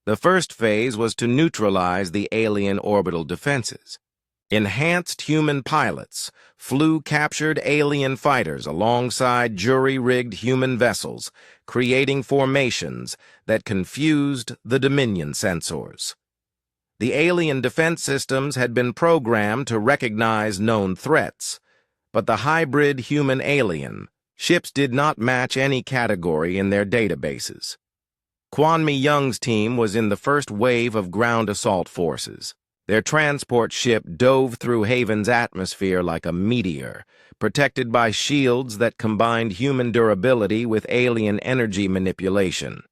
The first phase was to neutralize the alien orbital defenses. Enhanced human pilots flew captured alien fighters alongside jury-rigged human vessels, creating formations that confused the Dominion sensors. The alien defense systems had been programmed to recognize known threats, but the hybrid human-alien ships did not match any category in their databases. Kwon Mi-young's team was in the first wave of ground assault forces. Their transport ship dove through Haven's atmosphere like a meteor, protected by shields that combined human durability with alien energy manipulation.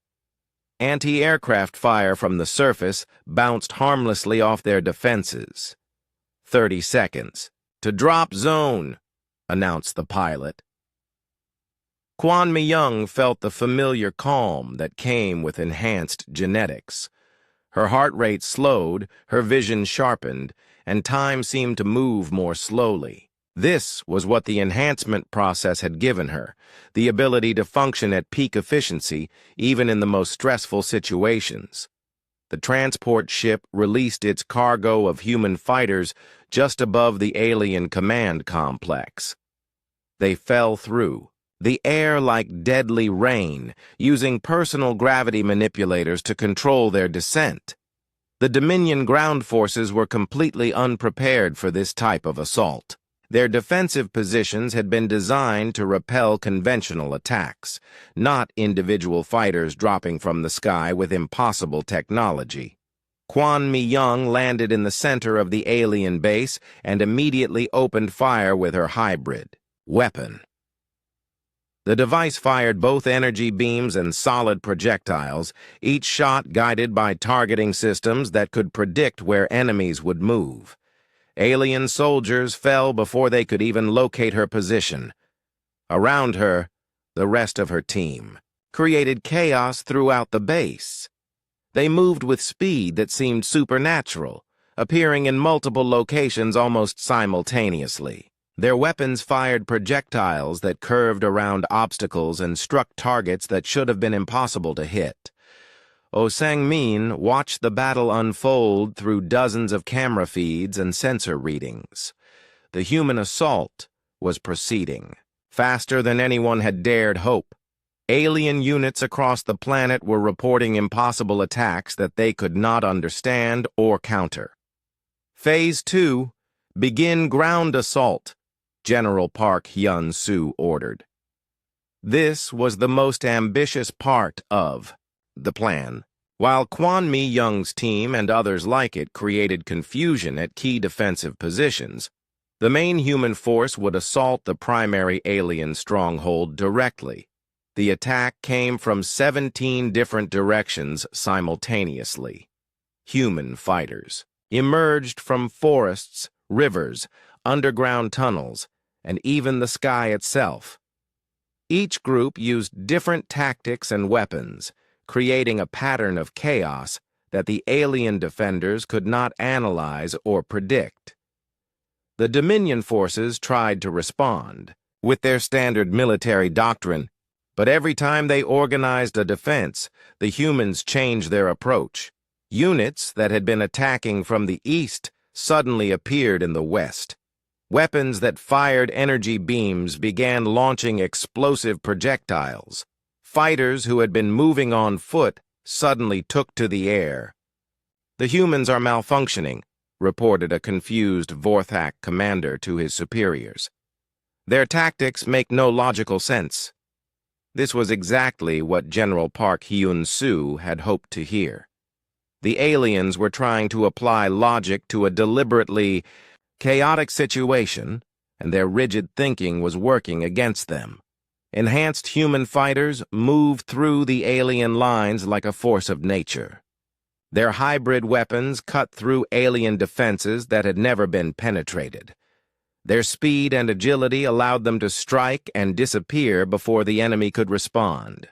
Anti-aircraft fire from the surface bounced harmlessly off their defenses. 30 seconds. To drop zone, announced the pilot. Kwon Mi-young felt the familiar calm that came with enhanced genetics. Her heart rate slowed, her vision sharpened, and time seemed to move more slowly. This was what the enhancement process had given her, the ability to function at peak efficiency even in the most stressful situations. The transport ship released its cargo of human fighters just above the alien command complex. They fell through the air like deadly rain, using personal gravity manipulators to control their descent. The Dominion ground forces were completely unprepared for this type of assault. Their defensive positions had been designed to repel conventional attacks, not individual fighters dropping from the sky with impossible technology. Kwon Mi-young landed in the center of the alien base and immediately opened fire with her hybrid weapon. The device fired both energy beams and solid projectiles, each shot guided by targeting systems that could predict where enemies would move. Alien soldiers fell before they could even locate her position. Around her, the rest of her team created chaos throughout the base. They moved with speed that seemed supernatural, appearing in multiple locations almost simultaneously. Their weapons fired projectiles that curved around obstacles and struck targets that should have been impossible to hit. Oh Sang-min watched the battle unfold through dozens of camera feeds and sensor readings. The human assault was proceeding, faster than anyone had dared hope. Alien units across the planet were reporting impossible attacks that they could not understand or counter. Phase 2, begin ground assault, General Park Hyun-soo ordered. This was the most ambitious part of the plan. While Kwon Mi-young's team and others like it created confusion at key defensive positions, the main human force would assault the primary alien stronghold directly. The attack came from 17 different directions simultaneously. Human fighters emerged from forests, rivers, underground tunnels, and even the sky itself. Each group used different tactics and weapons, creating a pattern of chaos that the alien defenders could not analyze or predict. The Dominion forces tried to respond with their standard military doctrine, but every time they organized a defense, the humans changed their approach. Units that had been attacking from the east suddenly appeared in the west. Weapons that fired energy beams began launching explosive projectiles. Fighters who had been moving on foot suddenly took to the air. "The humans are malfunctioning," reported a confused Vorthak commander to his superiors. "Their tactics make no logical sense." This was exactly what General Park Hyun-soo had hoped to hear. The aliens were trying to apply logic to a deliberately chaotic situation, and their rigid thinking was working against them. Enhanced human fighters moved through the alien lines like a force of nature. Their hybrid weapons cut through alien defenses that had never been penetrated. Their speed and agility allowed them to strike and disappear before the enemy could respond.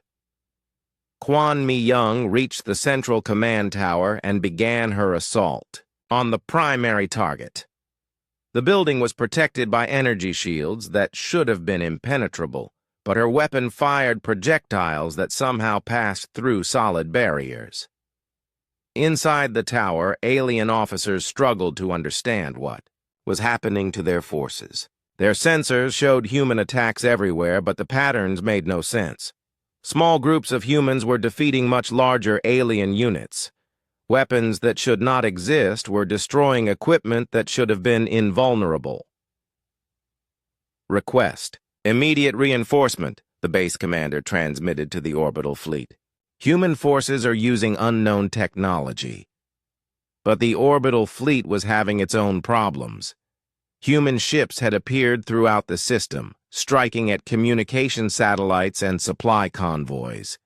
Kwon Mi-young reached the central command tower and began her assault on the primary target. The building was protected by energy shields that should have been impenetrable, but her weapon fired projectiles that somehow passed through solid barriers. Inside the tower, alien officers struggled to understand what was happening to their forces. Their sensors showed human attacks everywhere, but the patterns made no sense. Small groups of humans were defeating much larger alien units. Weapons that should not exist were destroying equipment that should have been invulnerable. Request: immediate reinforcement, the base commander transmitted to the orbital fleet. Human forces are using unknown technology. But the orbital fleet was having its own problems. Human ships had appeared throughout the system, striking at communication satellites and supply convoys.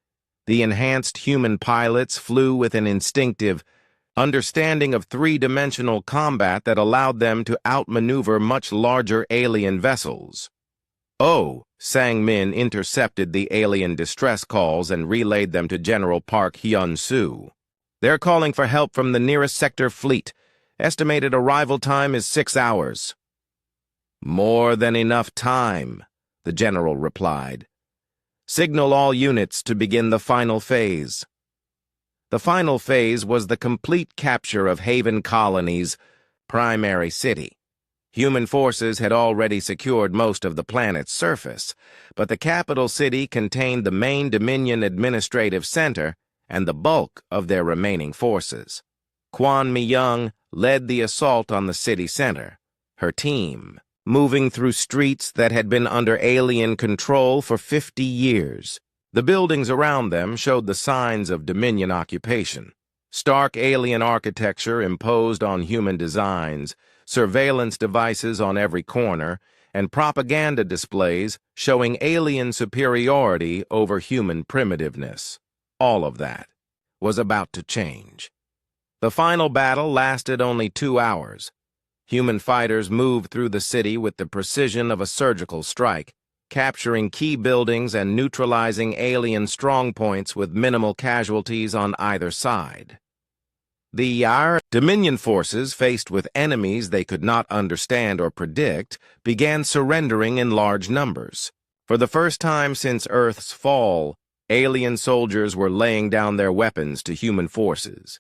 The enhanced human pilots flew with an instinctive understanding of three-dimensional combat that allowed them to outmaneuver much larger alien vessels. Oh, Sang-min intercepted the alien distress calls and relayed them to General Park Hyun-soo. "They're calling for help from the nearest sector fleet. Estimated arrival time is 6 hours. "More than enough time," the general replied. "Signal all units to begin the final phase." The final phase was the complete capture of Haven Colony's primary city. Human forces had already secured most of the planet's surface, but the capital city contained the main Dominion administrative center and the bulk of their remaining forces. Kwon Mi-young led the assault on the city center. Her team moving through streets that had been under alien control for 50 years. The buildings around them showed the signs of Dominion occupation. Stark alien architecture imposed on human designs, surveillance devices on every corner, and propaganda displays showing alien superiority over human primitiveness. All of that was about to change. The final battle lasted only 2 hours. Human fighters moved through the city with the precision of a surgical strike, capturing key buildings and neutralizing alien strongpoints with minimal casualties on either side. The Dominion forces, faced with enemies they could not understand or predict, began surrendering in large numbers. For the first time since Earth's fall, alien soldiers were laying down their weapons to human forces.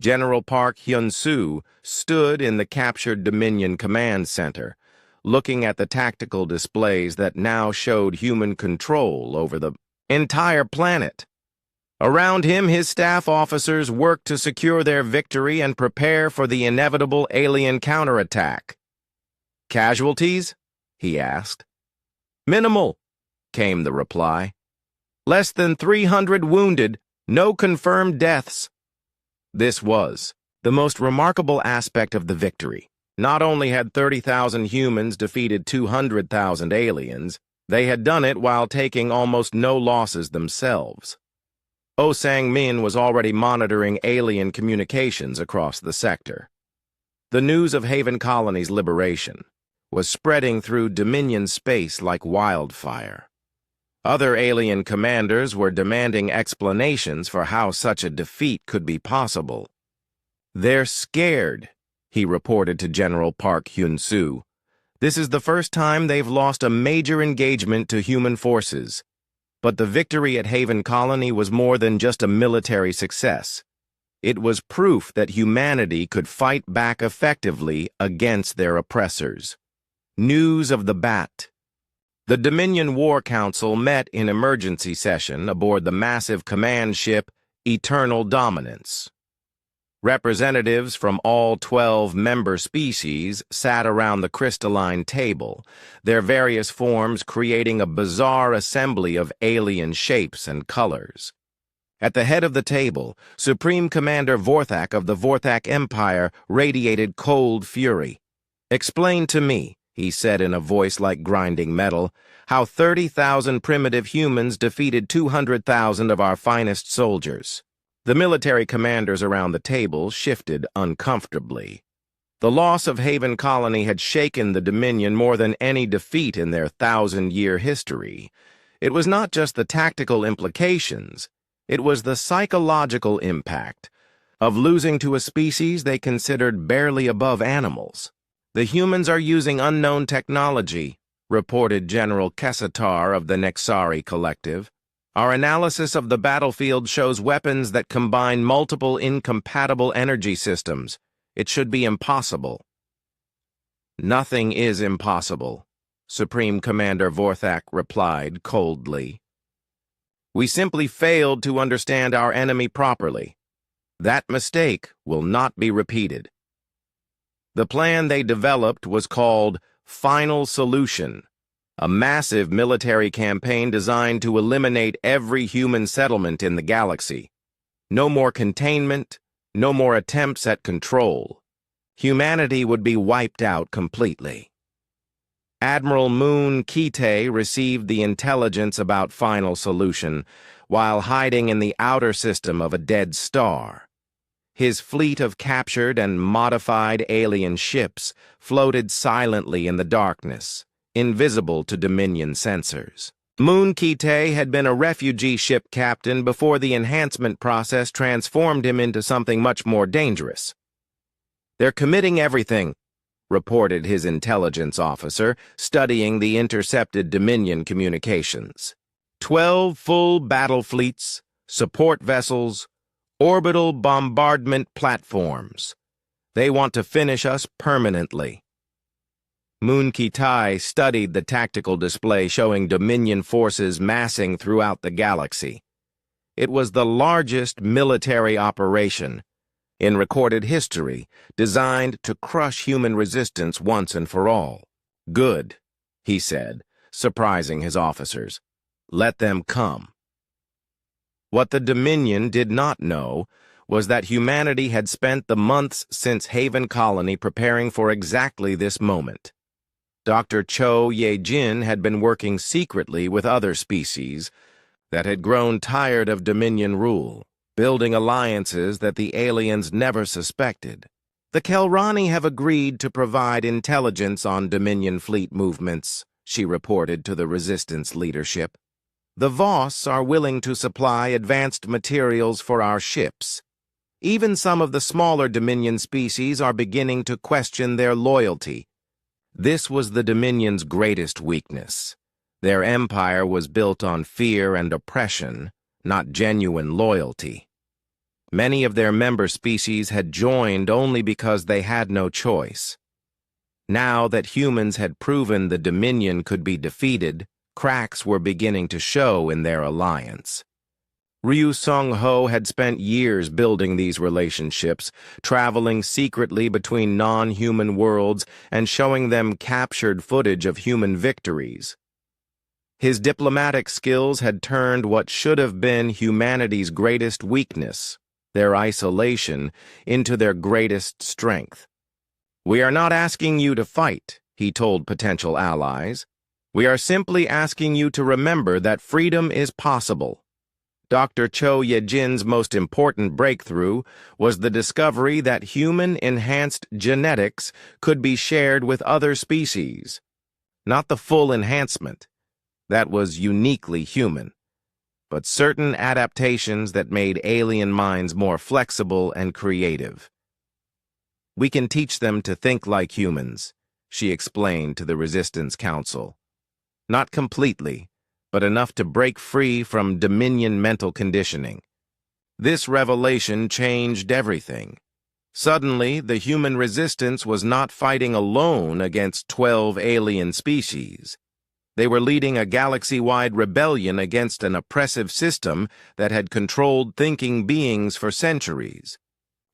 General Park Hyun-soo stood in the captured Dominion Command Center, looking at the tactical displays that now showed human control over the entire planet. Around him, his staff officers worked to secure their victory and prepare for the inevitable alien counterattack. "Casualties?" he asked. "Minimal," came the reply. "Less than 300 wounded, no confirmed deaths." This was the most remarkable aspect of the victory. Not only had 30,000 humans defeated 200,000 aliens, they had done it while taking almost no losses themselves. Oh Sang-min was already monitoring alien communications across the sector. The news of Haven Colony's liberation was spreading through Dominion space like wildfire. Other alien commanders were demanding explanations for how such a defeat could be possible. "They're scared," he reported to General Park Hyun-soo. "This is the first time they've lost a major engagement to human forces. But the victory at Haven Colony was more than just a military success. It was proof that humanity could fight back effectively against their oppressors." News of the Bat. The Dominion War Council met in emergency session aboard the massive command ship Eternal Dominance. Representatives from all 12 member species sat around the crystalline table, their various forms creating a bizarre assembly of alien shapes and colors. At the head of the table, Supreme Commander Vorthak of the Vorthak Empire radiated cold fury. "Explain to me," he said in a voice like grinding metal, "how 30,000 primitive humans defeated 200,000 of our finest soldiers." The military commanders around the table shifted uncomfortably. The loss of Haven Colony had shaken the Dominion more than any defeat in their 1,000-year history. It was not just the tactical implications, it was the psychological impact of losing to a species they considered barely above animals. "The humans are using unknown technology," reported General Kesatar of the Nexari Collective. "Our analysis of the battlefield shows weapons that combine multiple incompatible energy systems. It should be impossible." "Nothing is impossible," Supreme Commander Vorthak replied coldly. "We simply failed to understand our enemy properly. That mistake will not be repeated." The plan they developed was called Final Solution, a massive military campaign designed to eliminate every human settlement in the galaxy. No more containment, no more attempts at control. Humanity would be wiped out completely. Admiral Moon Kite received the intelligence about Final Solution while hiding in the outer system of a dead star. His fleet of captured and modified alien ships floated silently in the darkness, invisible to Dominion sensors. Moon Kite had been a refugee ship captain before the enhancement process transformed him into something much more dangerous. "They're committing everything," reported his intelligence officer, studying the intercepted Dominion communications. 12 full battle fleets, support vessels, orbital bombardment platforms. They want to finish us permanently. Moon Kitai studied the tactical display showing Dominion forces massing throughout the galaxy. It was the largest military operation in recorded history, designed to crush human resistance once and for all. "Good," he said, surprising his officers. "Let them come." What the Dominion did not know was that humanity had spent the months since Haven Colony preparing for exactly this moment. Dr. Cho Ye-jin had been working secretly with other species that had grown tired of Dominion rule, building alliances that the aliens never suspected. "The Kelrani have agreed to provide intelligence on Dominion fleet movements," she reported to the Resistance leadership. "The Voss are willing to supply advanced materials for our ships. Even some of the smaller Dominion species are beginning to question their loyalty." This was the Dominion's greatest weakness. Their empire was built on fear and oppression, not genuine loyalty. Many of their member species had joined only because they had no choice. Now that humans had proven the Dominion could be defeated, cracks were beginning to show in their alliance. Ryu Sung-ho had spent years building these relationships, traveling secretly between non-human worlds and showing them captured footage of human victories. His diplomatic skills had turned what should have been humanity's greatest weakness, their isolation, into their greatest strength. "We are not asking you to fight," he told potential allies. "We are simply asking you to remember that freedom is possible." Dr. Cho Ye-jin's most important breakthrough was the discovery that human-enhanced genetics could be shared with other species. Not the full enhancement. That was uniquely human. But certain adaptations that made alien minds more flexible and creative. "We can teach them to think like humans," she explained to the Resistance Council. "Not completely, but enough to break free from Dominion mental conditioning." This revelation changed everything. Suddenly, the human resistance was not fighting alone against 12 alien species. They were leading a galaxy-wide rebellion against an oppressive system that had controlled thinking beings for centuries.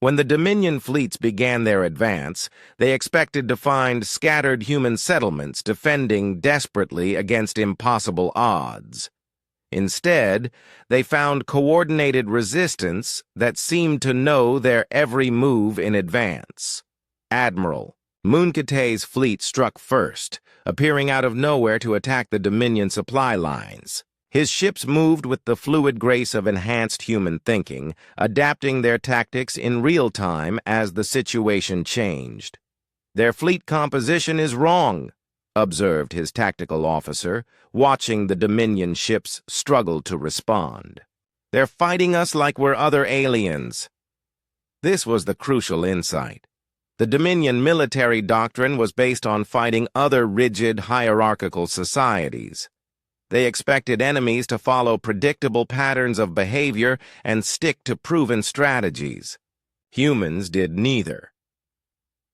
When the Dominion fleets began their advance, they expected to find scattered human settlements defending desperately against impossible odds. Instead, they found coordinated resistance that seemed to know their every move in advance. Admiral Moonkite's fleet struck first, appearing out of nowhere to attack the Dominion supply lines. His ships moved with the fluid grace of enhanced human thinking, adapting their tactics in real time as the situation changed. "Their fleet composition is wrong," observed his tactical officer, watching the Dominion ships struggle to respond. "They're fighting us like we're other aliens." This was the crucial insight. The Dominion military doctrine was based on fighting other rigid, hierarchical societies. They expected enemies to follow predictable patterns of behavior and stick to proven strategies. Humans did neither.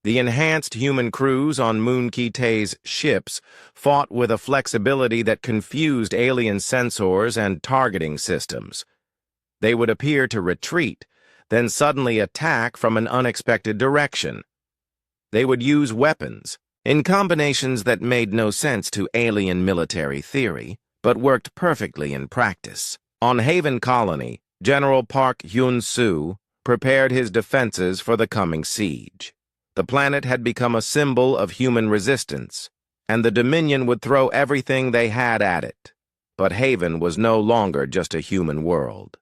The enhanced human crews on Moonkite's ships fought with a flexibility that confused alien sensors and targeting systems. They would appear to retreat, then suddenly attack from an unexpected direction. They would use weapons, in combinations that made no sense to alien military theory, but worked perfectly in practice. On Haven Colony, General Park Hyun-soo prepared his defenses for the coming siege. The planet had become a symbol of human resistance, and the Dominion would throw everything they had at it. But Haven was no longer just a human world.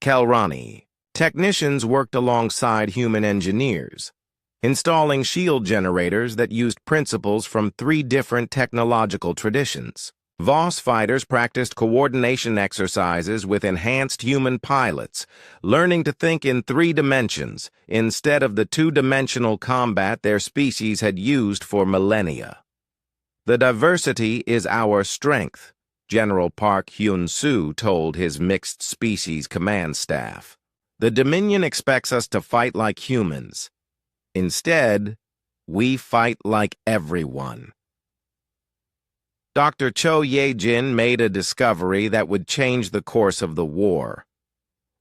Kelrani. Technicians worked alongside human engineers, installing shield generators that used principles from 3 different technological traditions. Voss fighters practiced coordination exercises with enhanced human pilots, learning to think in 3 dimensions instead of the 2-dimensional combat their species had used for millennia. "The diversity is our strength," General Park Hyun-soo told his mixed species command staff. "The Dominion expects us to fight like humans. Instead, we fight like everyone." Dr. Cho Ye-jin made a discovery that would change the course of the war.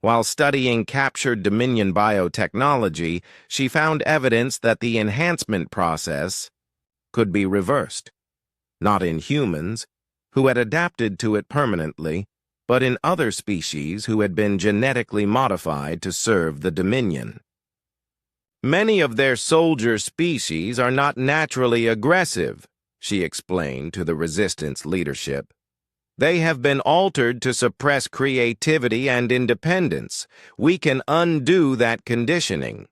While studying captured Dominion biotechnology, she found evidence that the enhancement process could be reversed. Not in humans, who had adapted to it permanently, but in other species who had been genetically modified to serve the Dominion. Many of their soldier species are not naturally aggressive, she explained to the Resistance leadership. They have been altered to suppress creativity and independence. We can undo that conditioning.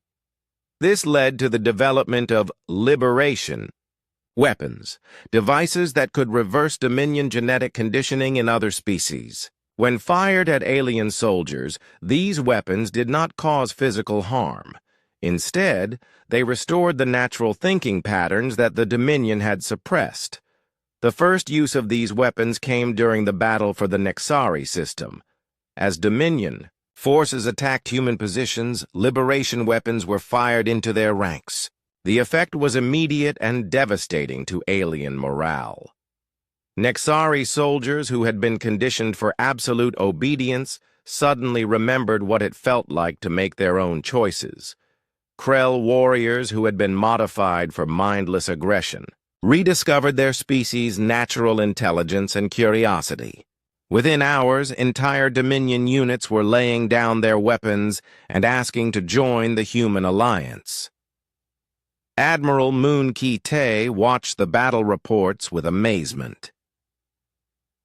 This led to the development of liberation weapons, devices that could reverse Dominion genetic conditioning in other species. When fired at alien soldiers, these weapons did not cause physical harm. Instead, they restored the natural thinking patterns that the Dominion had suppressed. The first use of these weapons came during the battle for the Nexari system. As Dominion forces attacked human positions, liberation weapons were fired into their ranks. The effect was immediate and devastating to alien morale. Nexari soldiers who had been conditioned for absolute obedience suddenly remembered what it felt like to make their own choices. Krell warriors who had been modified for mindless aggression rediscovered their species' natural intelligence and curiosity. Within hours, entire Dominion units were laying down their weapons and asking to join the human alliance. Admiral Moon Ki-tae watched the battle reports with amazement.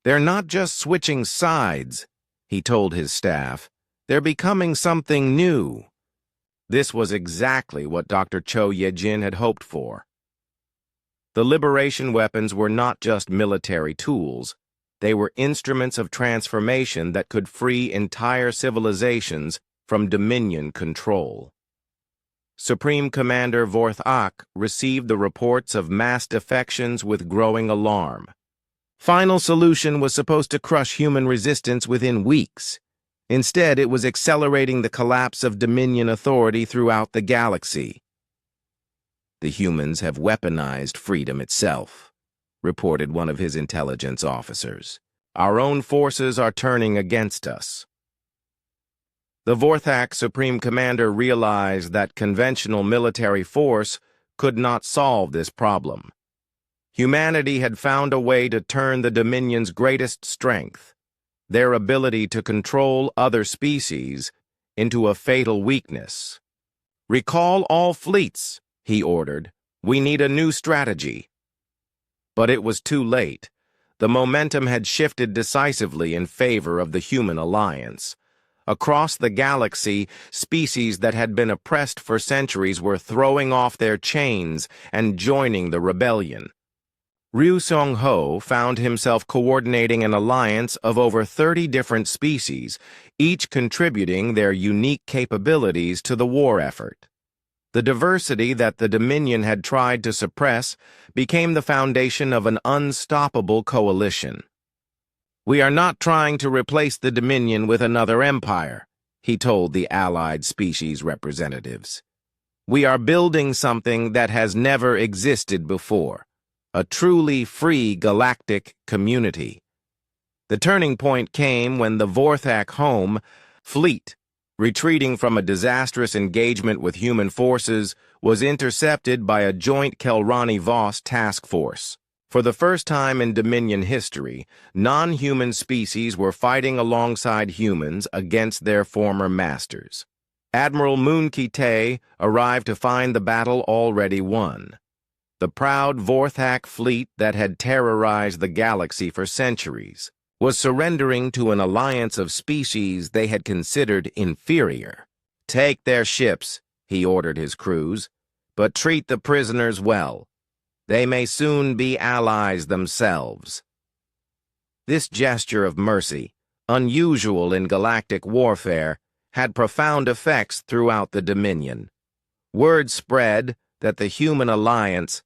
"They're not just switching sides," he told his staff. "They're becoming something new." This was exactly what Dr. Cho Ye-jin had hoped for. The liberation weapons were not just military tools. They were instruments of transformation that could free entire civilizations from Dominion control. Supreme Commander Vorth-ak received the reports of mass defections with growing alarm. Final Solution was supposed to crush human resistance within weeks. Instead, it was accelerating the collapse of Dominion authority throughout the galaxy. "The humans have weaponized freedom itself," reported one of his intelligence officers. "Our own forces are turning against us." The Vorth-ak Supreme Commander realized that conventional military force could not solve this problem. Humanity had found a way to turn the Dominion's greatest strength, their ability to control other species, into a fatal weakness. "Recall all fleets," he ordered. "We need a new strategy." But it was too late. The momentum had shifted decisively in favor of the human alliance. Across the galaxy, species that had been oppressed for centuries were throwing off their chains and joining the rebellion. Ryu Song-ho found himself coordinating an alliance of over 30 different species, each contributing their unique capabilities to the war effort. The diversity that the Dominion had tried to suppress became the foundation of an unstoppable coalition. "We are not trying to replace the Dominion with another empire," he told the allied species representatives. "We are building something that has never existed before, a truly free galactic community." The turning point came when the Vorth-ak home fleet, retreating from a disastrous engagement with human forces, was intercepted by a joint Kelrani-Voss task force. For the first time in Dominion history, non-human species were fighting alongside humans against their former masters. Admiral Moon Ki-tae arrived to find the battle already won. The proud Vorth-ak fleet that had terrorized the galaxy for centuries was surrendering to an alliance of species they had considered inferior. "Take their ships," he ordered his crews, "but treat the prisoners well. They may soon be allies themselves." This gesture of mercy, unusual in galactic warfare, had profound effects throughout the Dominion. Word spread that the human alliance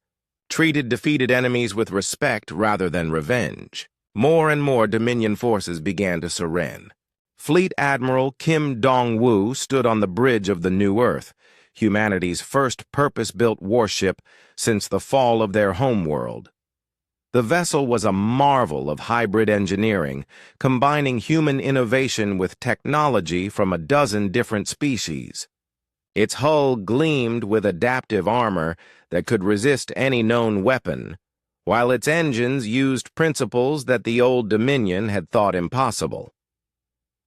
treated defeated enemies with respect rather than revenge. More and more Dominion forces began to surrender. Fleet Admiral Kim Dong-woo stood on the bridge of the New Earth, humanity's first purpose-built warship since the fall of their homeworld. The vessel was a marvel of hybrid engineering, combining human innovation with technology from a dozen different species. Its hull gleamed with adaptive armor that could resist any known weapon, while its engines used principles that the old Dominion had thought impossible.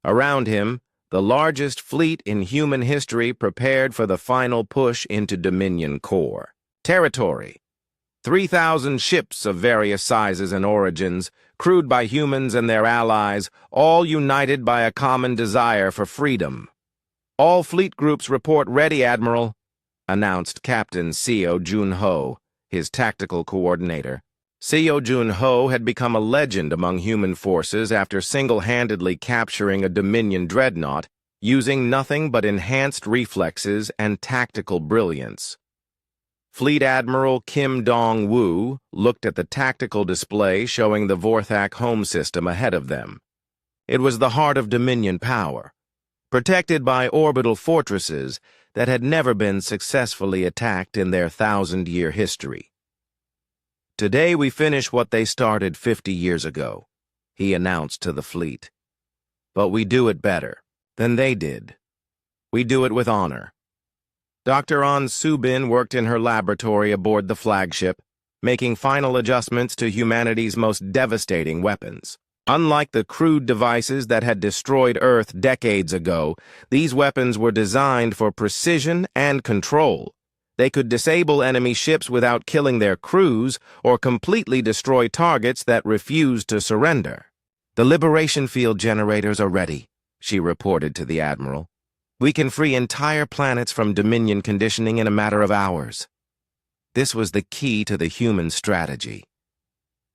Around him, the largest fleet in human history prepared for the final push into Dominion core. Territory. 3,000 ships of various sizes and origins, crewed by humans and their allies, all united by a common desire for freedom. "All fleet groups report ready, Admiral," announced Captain Seo Jun-ho, his tactical coordinator. Seo Jun-ho had become a legend among human forces after single-handedly capturing a Dominion dreadnought using nothing but enhanced reflexes and tactical brilliance. Fleet Admiral Kim Dong-woo looked at the tactical display showing the Vorthak home system ahead of them. It was the heart of Dominion power, protected by orbital fortresses that had never been successfully attacked in their 1,000-year history. "Today we finish what they started 50 years ago," he announced to the fleet. "But we do it better than they did. We do it with honor." Dr. An Subin worked in her laboratory aboard the flagship, making final adjustments to humanity's most devastating weapons. Unlike the crude devices that had destroyed Earth decades ago, these weapons were designed for precision and control. They could disable enemy ships without killing their crews or completely destroy targets that refused to surrender. "The liberation field generators are ready," she reported to the Admiral. "We can free entire planets from Dominion conditioning in a matter of hours." This was the key to the human strategy.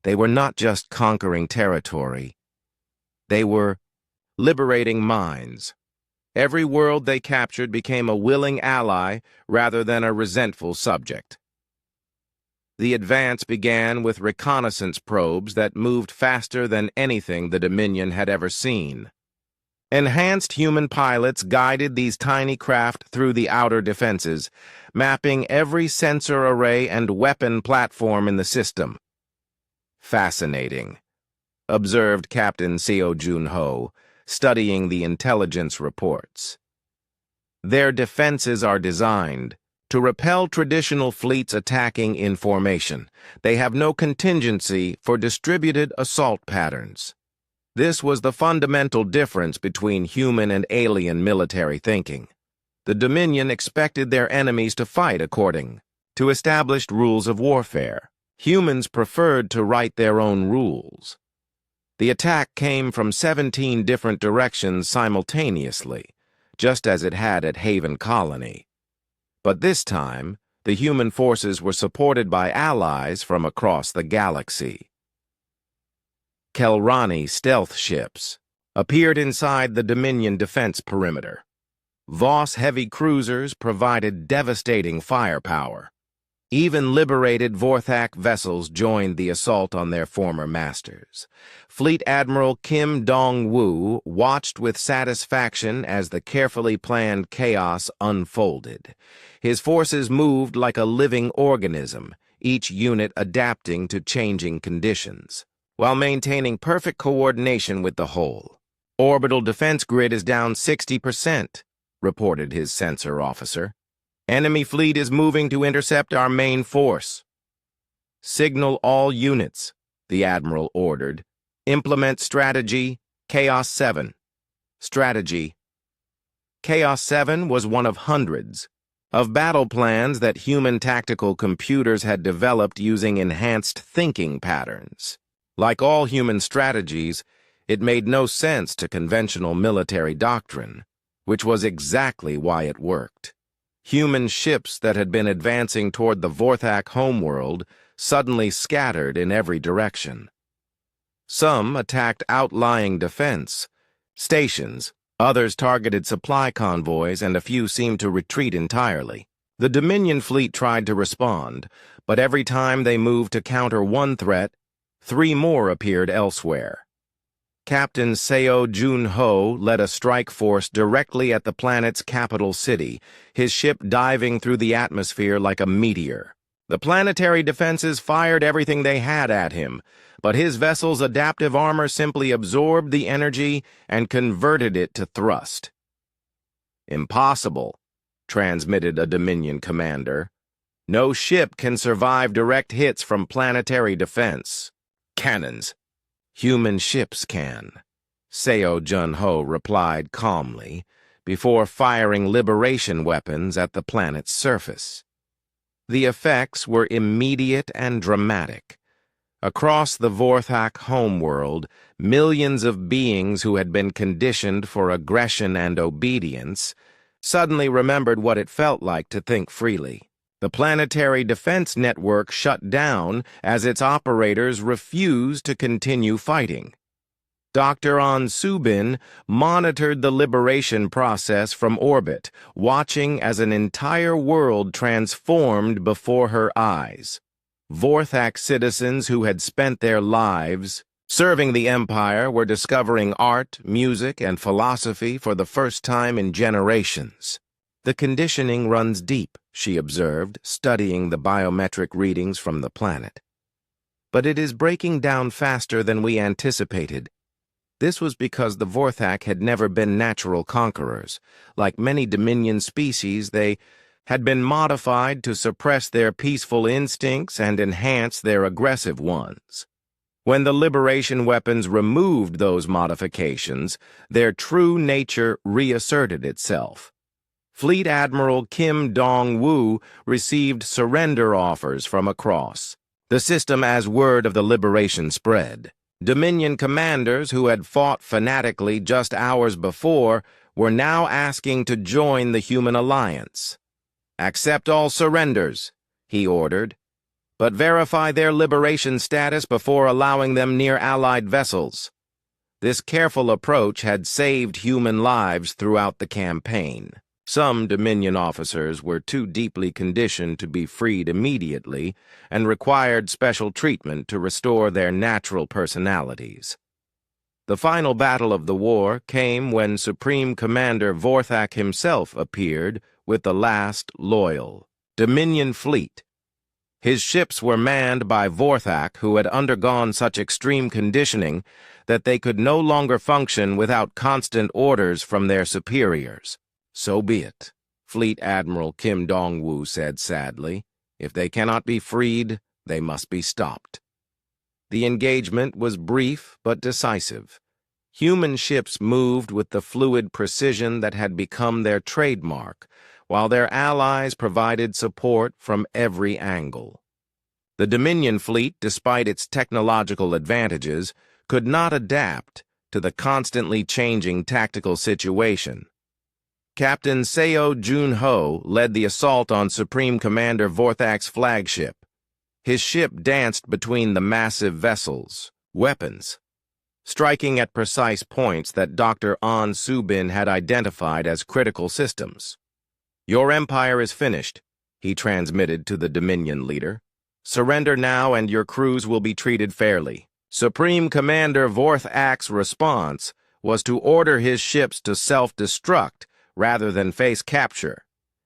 They were not just conquering territory. They were liberating minds. Every world they captured became a willing ally rather than a resentful subject. The advance began with reconnaissance probes that moved faster than anything the Dominion had ever seen. Enhanced human pilots guided these tiny craft through the outer defenses, mapping every sensor array and weapon platform in the system. "Fascinating," observed Captain Seo Jun-ho, studying the intelligence reports. "Their defenses are designed to repel traditional fleets attacking in formation. They have no contingency for distributed assault patterns." This was the fundamental difference between human and alien military thinking. The Dominion expected their enemies to fight according to established rules of warfare. Humans preferred to write their own rules. The attack came from 17 different directions simultaneously, just as it had at Haven Colony. But this time, the human forces were supported by allies from across the galaxy. Kelrani stealth ships appeared inside the Dominion defense perimeter. Voss heavy cruisers provided devastating firepower. Even liberated Vorthak vessels joined the assault on their former masters. Fleet Admiral Kim Dong-woo watched with satisfaction as the carefully planned chaos unfolded. His forces moved like a living organism, each unit adapting to changing conditions, while maintaining perfect coordination with the whole. "Orbital defense grid is down 60%, reported his sensor officer. "Enemy fleet is moving to intercept our main force." "Signal all units," the Admiral ordered. "Implement strategy Chaos 7. Strategy. Chaos 7 was one of hundreds of battle plans that human tactical computers had developed using enhanced thinking patterns. Like all human strategies, it made no sense to conventional military doctrine, which was exactly why it worked. Human ships that had been advancing toward the Vorthak homeworld suddenly scattered in every direction. Some attacked outlying defense stations, others targeted supply convoys, and a few seemed to retreat entirely. The Dominion fleet tried to respond, but every time they moved to counter one threat, 3 more appeared elsewhere. Captain Seo Jun-ho led a strike force directly at the planet's capital city, his ship diving through the atmosphere like a meteor. The planetary defenses fired everything they had at him, but his vessel's adaptive armor simply absorbed the energy and converted it to thrust. "Impossible," transmitted a Dominion commander. "No ship can survive direct hits from planetary defense. Cannons. Human ships can," Seo Jun-ho replied calmly, before firing liberation weapons at the planet's surface. The effects were immediate and dramatic. Across the Vorthak homeworld, millions of beings who had been conditioned for aggression and obedience suddenly remembered what it felt like to think freely. The planetary defense network shut down as its operators refused to continue fighting. Dr. An Subin monitored the liberation process from orbit, watching as an entire world transformed before her eyes. Vorthak citizens who had spent their lives serving the Empire were discovering art, music, and philosophy for the first time in generations. "The conditioning runs deep," she observed, studying the biometric readings from the planet. "But it is breaking down faster than we anticipated." This was because the Vorthak had never been natural conquerors. Like many Dominion species, they had been modified to suppress their peaceful instincts and enhance their aggressive ones. When the liberation weapons removed those modifications, their true nature reasserted itself. Fleet Admiral Kim Dong-woo received surrender offers from across the system as word of the liberation spread. Dominion commanders who had fought fanatically just hours before were now asking to join the human alliance. "Accept all surrenders," he ordered, "but verify their liberation status before allowing them near Allied vessels." This careful approach had saved human lives throughout the campaign. Some Dominion officers were too deeply conditioned to be freed immediately and required special treatment to restore their natural personalities. The final battle of the war came when Supreme Commander Vorthak himself appeared with the last loyal Dominion fleet. His ships were manned by Vorthak who had undergone such extreme conditioning that they could no longer function without constant orders from their superiors. "So be it," Fleet Admiral Kim Dong-woo said sadly. "If they cannot be freed, they must be stopped." The engagement was brief but decisive. Human ships moved with the fluid precision that had become their trademark, while their allies provided support from every angle. The Dominion fleet, despite its technological advantages, could not adapt to the constantly changing tactical situation. Captain Seo Jun-ho led the assault on Supreme Commander Vorthak's flagship. His ship danced between the massive vessels, weapons, striking at precise points that Dr. An Subin had identified as critical systems. "Your empire is finished," he transmitted to the Dominion leader. "Surrender now and your crews will be treated fairly." Supreme Commander Vorthak's response was to order his ships to self-destruct rather than face capture.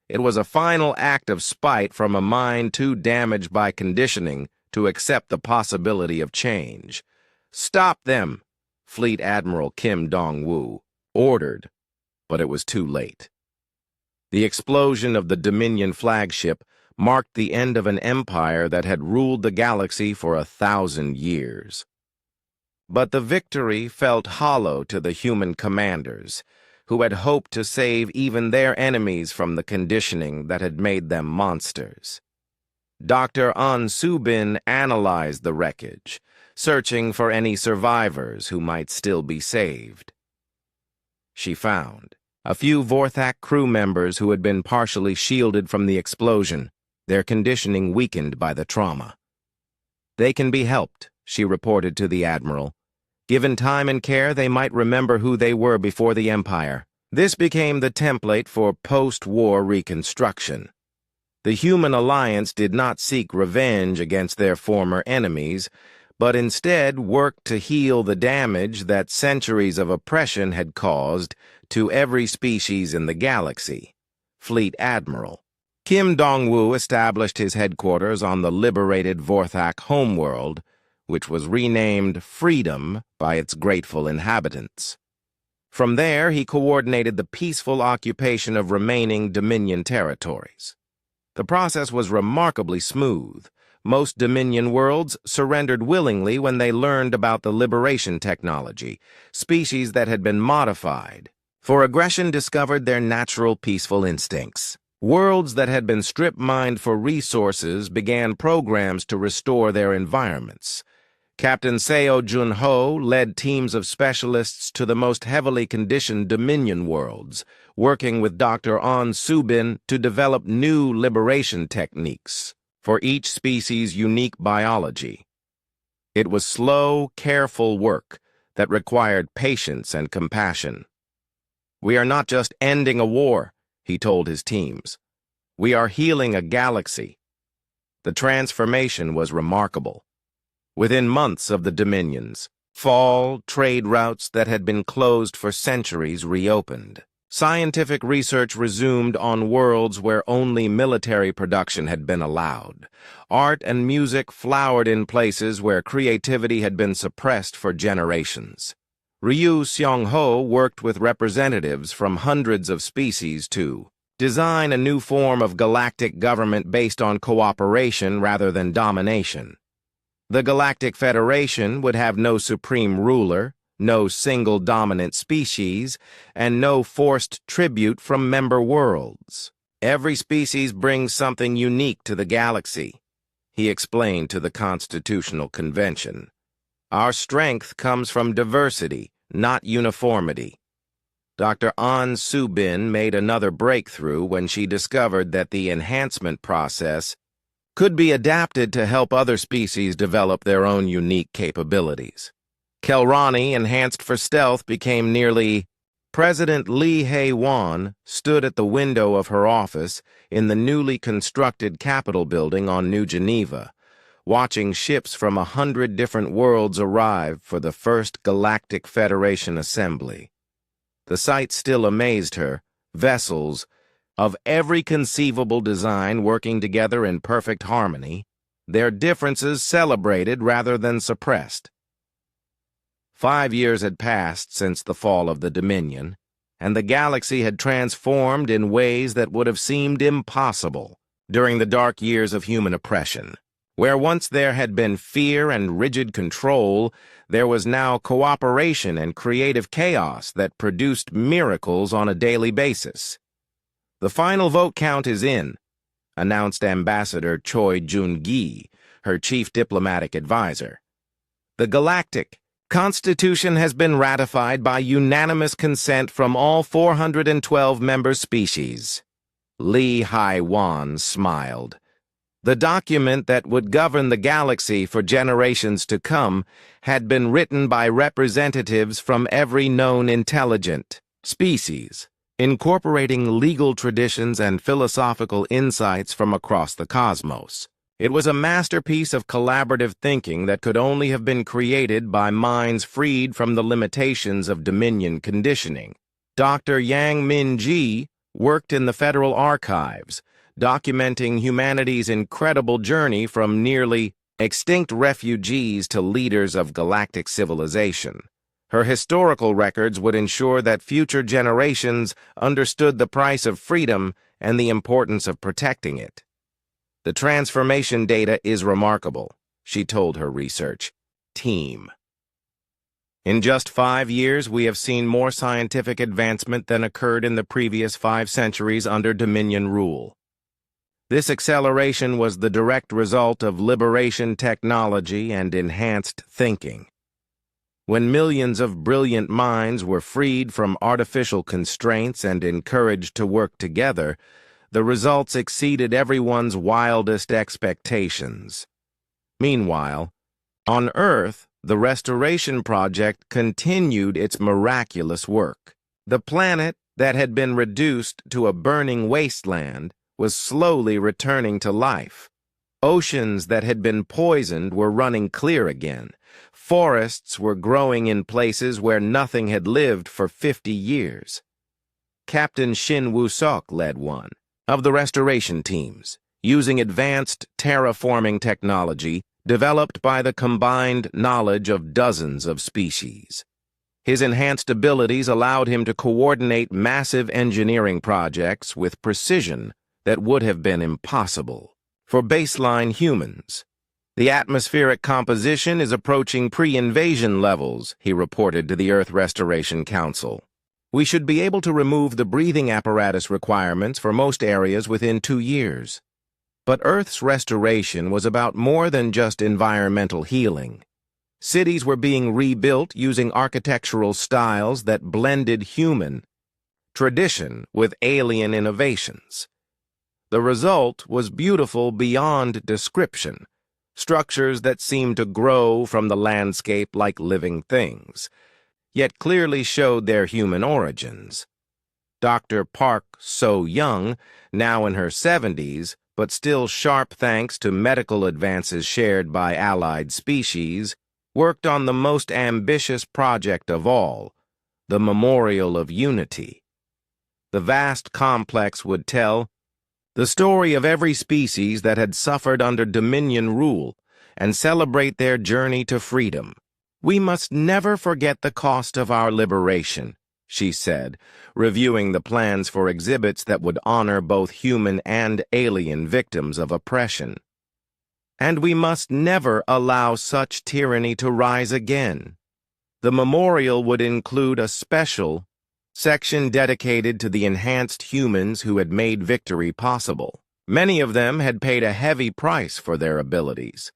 It was a final act of spite from a mind too damaged by conditioning to accept the possibility of change. "Stop them," Fleet Admiral Kim Dong-woo ordered, but it was too late. The explosion of the Dominion flagship marked the end of an empire that had ruled the galaxy for 1,000 years. But the victory felt hollow to the human commanders, who had hoped to save even their enemies from the conditioning that had made them monsters. Dr. An Subin analyzed the wreckage, searching for any survivors who might still be saved. She found a few Vorthak crew members who had been partially shielded from the explosion, their conditioning weakened by the trauma. "They can be helped," she reported to the Admiral. "Given time and care, they might remember who they were before the Empire." This became the template for post-war reconstruction. The human alliance did not seek revenge against their former enemies, but instead worked to heal the damage that centuries of oppression had caused to every species in the galaxy. Fleet Admiral Kim Dong-woo established his headquarters on the liberated Vorthak homeworld, which was renamed Freedom by its grateful inhabitants. From there, he coordinated the peaceful occupation of remaining Dominion territories. The process was remarkably smooth. Most Dominion worlds surrendered willingly when they learned about the liberation technology, species that had been modified, for aggression discovered their natural peaceful instincts. Worlds that had been strip-mined for resources began programs to restore their environments. Captain Seo Jun-ho led teams of specialists to the most heavily conditioned Dominion worlds, working with Dr. An Subin to develop new liberation techniques for each species' unique biology. It was slow, careful work that required patience and compassion. "We are not just ending a war," he told his teams. "We are healing a galaxy." The transformation was remarkable. Within months of the Dominions, trade routes that had been closed for centuries reopened. Scientific research resumed on worlds where only military production had been allowed. Art and music flowered in places where creativity had been suppressed for generations. Ryu Seong-ho worked with representatives from hundreds of species to design a new form of galactic government based on cooperation rather than domination. The Galactic Federation would have no supreme ruler, no single dominant species, and no forced tribute from member worlds. "Every species brings something unique to the galaxy," he explained to the Constitutional Convention. "Our strength comes from diversity, not uniformity." Dr. An Subin made another breakthrough when she discovered that the enhancement process could be adapted to help other species develop their own unique capabilities. Kelrani, enhanced for stealth, became nearly... President Lee Hae-won stood at the window of her office in the newly constructed Capitol building on New Geneva, watching ships from 100 different worlds arrive for the first Galactic Federation assembly. The sight still amazed her, vessels of every conceivable design working together in perfect harmony, their differences celebrated rather than suppressed. 5 years had passed since the fall of the Dominion, and the galaxy had transformed in ways that would have seemed impossible during the dark years of human oppression. Where once there had been fear and rigid control, there was now cooperation and creative chaos that produced miracles on a daily basis. "The final vote count is in," announced Ambassador Choi Jun-gi, her chief diplomatic advisor. "The Galactic Constitution has been ratified by unanimous consent from all 412 member species." Lee Hae-won smiled. The document that would govern the galaxy for generations to come had been written by representatives from every known intelligent species, incorporating legal traditions and philosophical insights from across the cosmos. It was a masterpiece of collaborative thinking that could only have been created by minds freed from the limitations of Dominion conditioning. Dr. Yang Min-ji worked in the Federal Archives, documenting humanity's incredible journey from nearly extinct refugees to leaders of galactic civilization. Her historical records would ensure that future generations understood the price of freedom and the importance of protecting it. "The transformation data is remarkable," she told her research team. "In just 5 years, we have seen more scientific advancement than occurred in the previous 5 centuries under Dominion rule. This acceleration was the direct result of liberation technology and enhanced thinking. When millions of brilliant minds were freed from artificial constraints and encouraged to work together, the results exceeded everyone's wildest expectations. Meanwhile, on Earth, the restoration project continued its miraculous work. The planet that had been reduced to a burning wasteland was slowly returning to life. Oceans that had been poisoned were running clear again. Forests were growing in places where nothing had lived for 50 years. Captain Shin Woo-sok led one of the restoration teams, using advanced terraforming technology developed by the combined knowledge of dozens of species. His enhanced abilities allowed him to coordinate massive engineering projects with precision that would have been impossible for baseline humans. The atmospheric composition is approaching pre-invasion levels, he reported to the Earth Restoration Council. We should be able to remove the breathing apparatus requirements for most areas within 2 years. But Earth's restoration was about more than just environmental healing. Cities were being rebuilt using architectural styles that blended human tradition with alien innovations. The result was beautiful beyond description, structures that seemed to grow from the landscape like living things, yet clearly showed their human origins. Dr. Park So-young, now in her 70s, but still sharp thanks to medical advances shared by allied species, worked on the most ambitious project of all, the Memorial of Unity. The vast complex would tell the story of every species that had suffered under Dominion rule and celebrate their journey to freedom. We must never forget the cost of our liberation, she said, reviewing the plans for exhibits that would honor both human and alien victims of oppression. And we must never allow such tyranny to rise again. The memorial would include a special section dedicated to the enhanced humans who had made victory possible. Many of them had paid a heavy price for their abilities.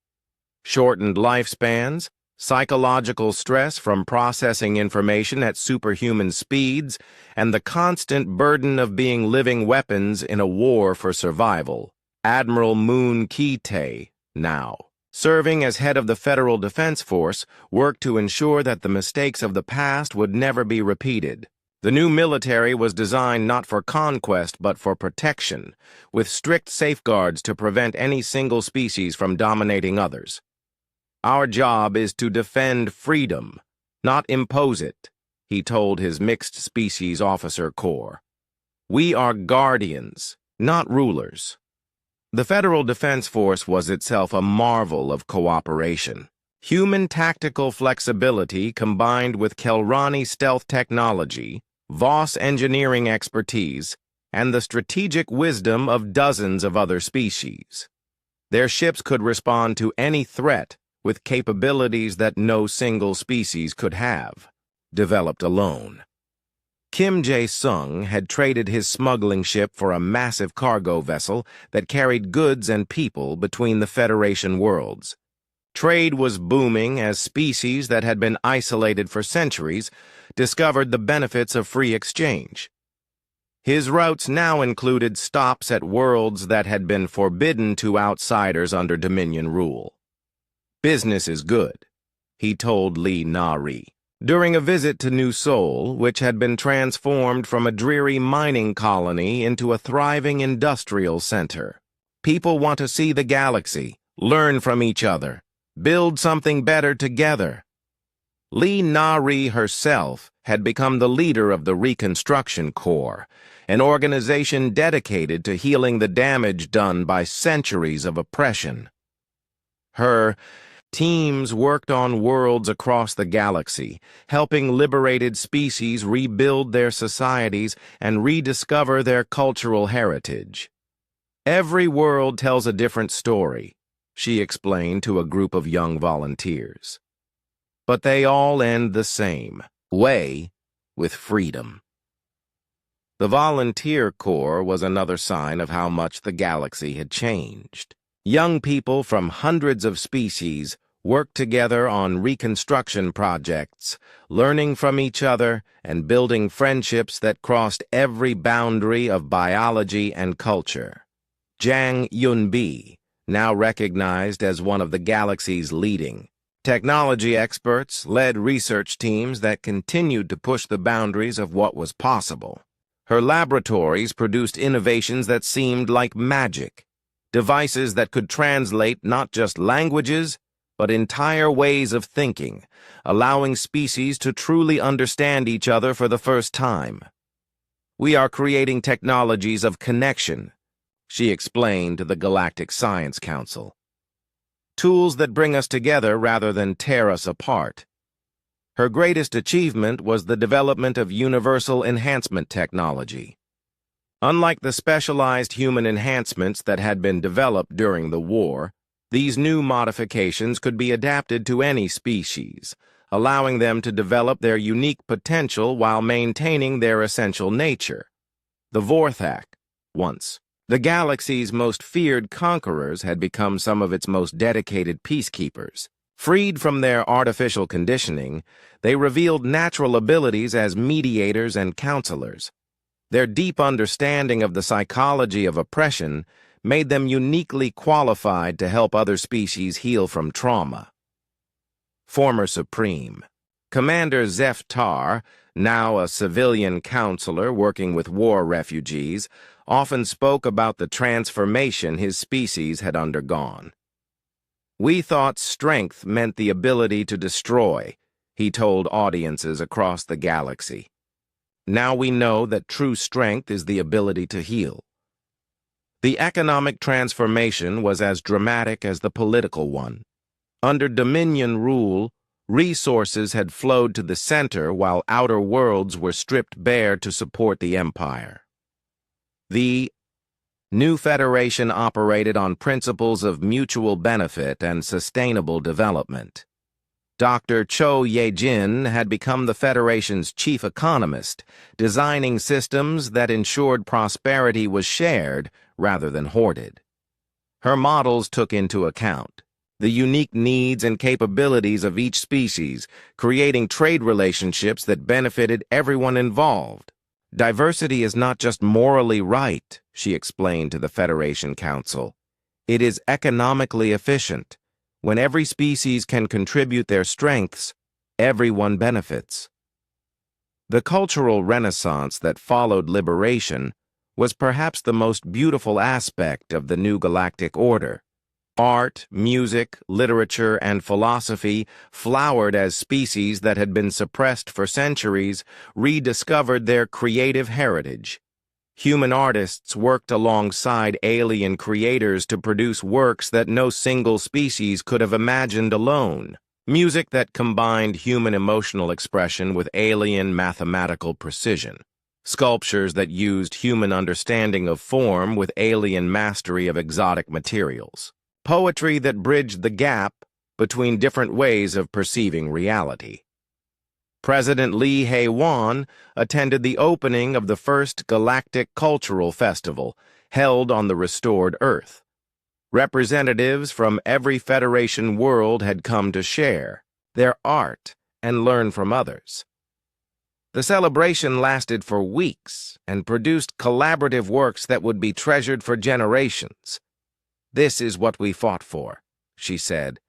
Shortened lifespans, psychological stress from processing information at superhuman speeds, and the constant burden of being living weapons in a war for survival. Admiral Moon Kite, now serving as head of the Federal Defense Force, worked to ensure that the mistakes of the past would never be repeated. The new military was designed not for conquest but for protection, with strict safeguards to prevent any single species from dominating others. Our job is to defend freedom, not impose it, he told his mixed species officer corps. We are guardians, not rulers. The Federal Defense Force was itself a marvel of cooperation. Human tactical flexibility combined with Kelrani stealth technology, Voss engineering expertise, and the strategic wisdom of dozens of other species. Their ships could respond to any threat with capabilities that no single species could have, developed alone. Kim Jae-sung had traded his smuggling ship for a massive cargo vessel that carried goods and people between the Federation worlds. Trade was booming as species that had been isolated for centuries discovered the benefits of free exchange. His routes now included stops at worlds that had been forbidden to outsiders under Dominion rule. Business is good, he told Lee Nari. During a visit to New Seoul, which had been transformed from a dreary mining colony into a thriving industrial center. People want to see the galaxy, learn from each other, build something better together. Lee Nari herself had become the leader of the Reconstruction Corps, an organization dedicated to healing the damage done by centuries of oppression. Her teams worked on worlds across the galaxy, helping liberated species rebuild their societies and rediscover their cultural heritage. Every world tells a different story, she explained to a group of young volunteers. But they all end the same way, with freedom. The volunteer corps was another sign of how much the galaxy had changed. Young people from hundreds of species worked together on reconstruction projects, learning from each other and building friendships that crossed every boundary of biology and culture. Jang Yunbi, now recognized as one of the galaxy's leading technology experts, led research teams that continued to push the boundaries of what was possible. Her laboratories produced innovations that seemed like magic, devices that could translate not just languages, but entire ways of thinking, allowing species to truly understand each other for the first time. We are creating technologies of connection, she explained to the Galactic Science Council. Tools that bring us together rather than tear us apart. Her greatest achievement was the development of universal enhancement technology. Unlike the specialized human enhancements that had been developed during the war, these new modifications could be adapted to any species, allowing them to develop their unique potential while maintaining their essential nature. The Vorthak, once the galaxy's most feared conquerors, had become some of its most dedicated peacekeepers. Freed from their artificial conditioning, they revealed natural abilities as mediators and counselors. Their deep understanding of the psychology of oppression made them uniquely qualified to help other species heal from trauma. Former Supreme Commander Zeftar, now a civilian counselor working with war refugees, often spoke about the transformation his species had undergone. "We thought strength meant the ability to destroy," he told audiences across the galaxy. "Now we know that true strength is the ability to heal." The economic transformation was as dramatic as the political one. Under Dominion rule, resources had flowed to the center while outer worlds were stripped bare to support the Empire. The new Federation operated on principles of mutual benefit and sustainable development. Dr. Cho Ye-jin had become the Federation's chief economist, designing systems that ensured prosperity was shared rather than hoarded. Her models took into account the unique needs and capabilities of each species, creating trade relationships that benefited everyone involved. "Diversity is not just morally right," she explained to the Federation Council. "It is economically efficient. When every species can contribute their strengths, everyone benefits." The cultural renaissance that followed liberation was perhaps the most beautiful aspect of the new galactic order. Art, music, literature, and philosophy flowered as species that had been suppressed for centuries rediscovered their creative heritage. Human artists worked alongside alien creators to produce works that no single species could have imagined alone. Music that combined human emotional expression with alien mathematical precision. Sculptures that used human understanding of form with alien mastery of exotic materials. Poetry that bridged the gap between different ways of perceiving reality. President Lee Hae-won attended the opening of the first Galactic Cultural Festival, held on the restored Earth. Representatives from every Federation world had come to share their art and learn from others. The celebration lasted for weeks and produced collaborative works that would be treasured for generations. "This is what we fought for," she said,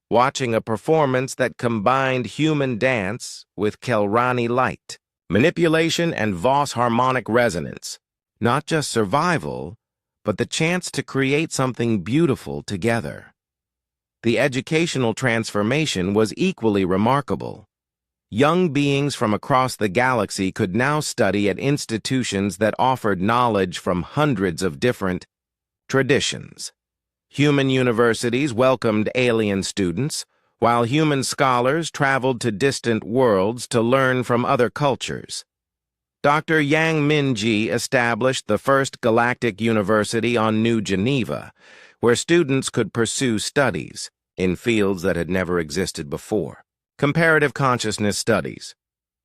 watching a performance that combined human dance with Kelrani light, manipulation, and Voss harmonic resonance. Not just survival, but the chance to create something beautiful together. The educational transformation was equally remarkable. Young beings from across the galaxy could now study at institutions that offered knowledge from hundreds of different traditions. Human universities welcomed alien students, while human scholars traveled to distant worlds to learn from other cultures. Dr. Yang Min-ji established the first galactic university on New Geneva, where students could pursue studies in fields that had never existed before. Comparative consciousness studies,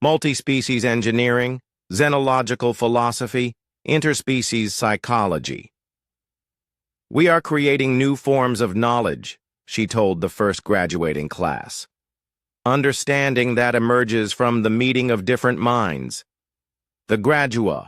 multi-species engineering, xenological philosophy, interspecies psychology. "We are creating new forms of knowledge," she told the first graduating class. "Understanding that emerges from the meeting of different minds. The gradua,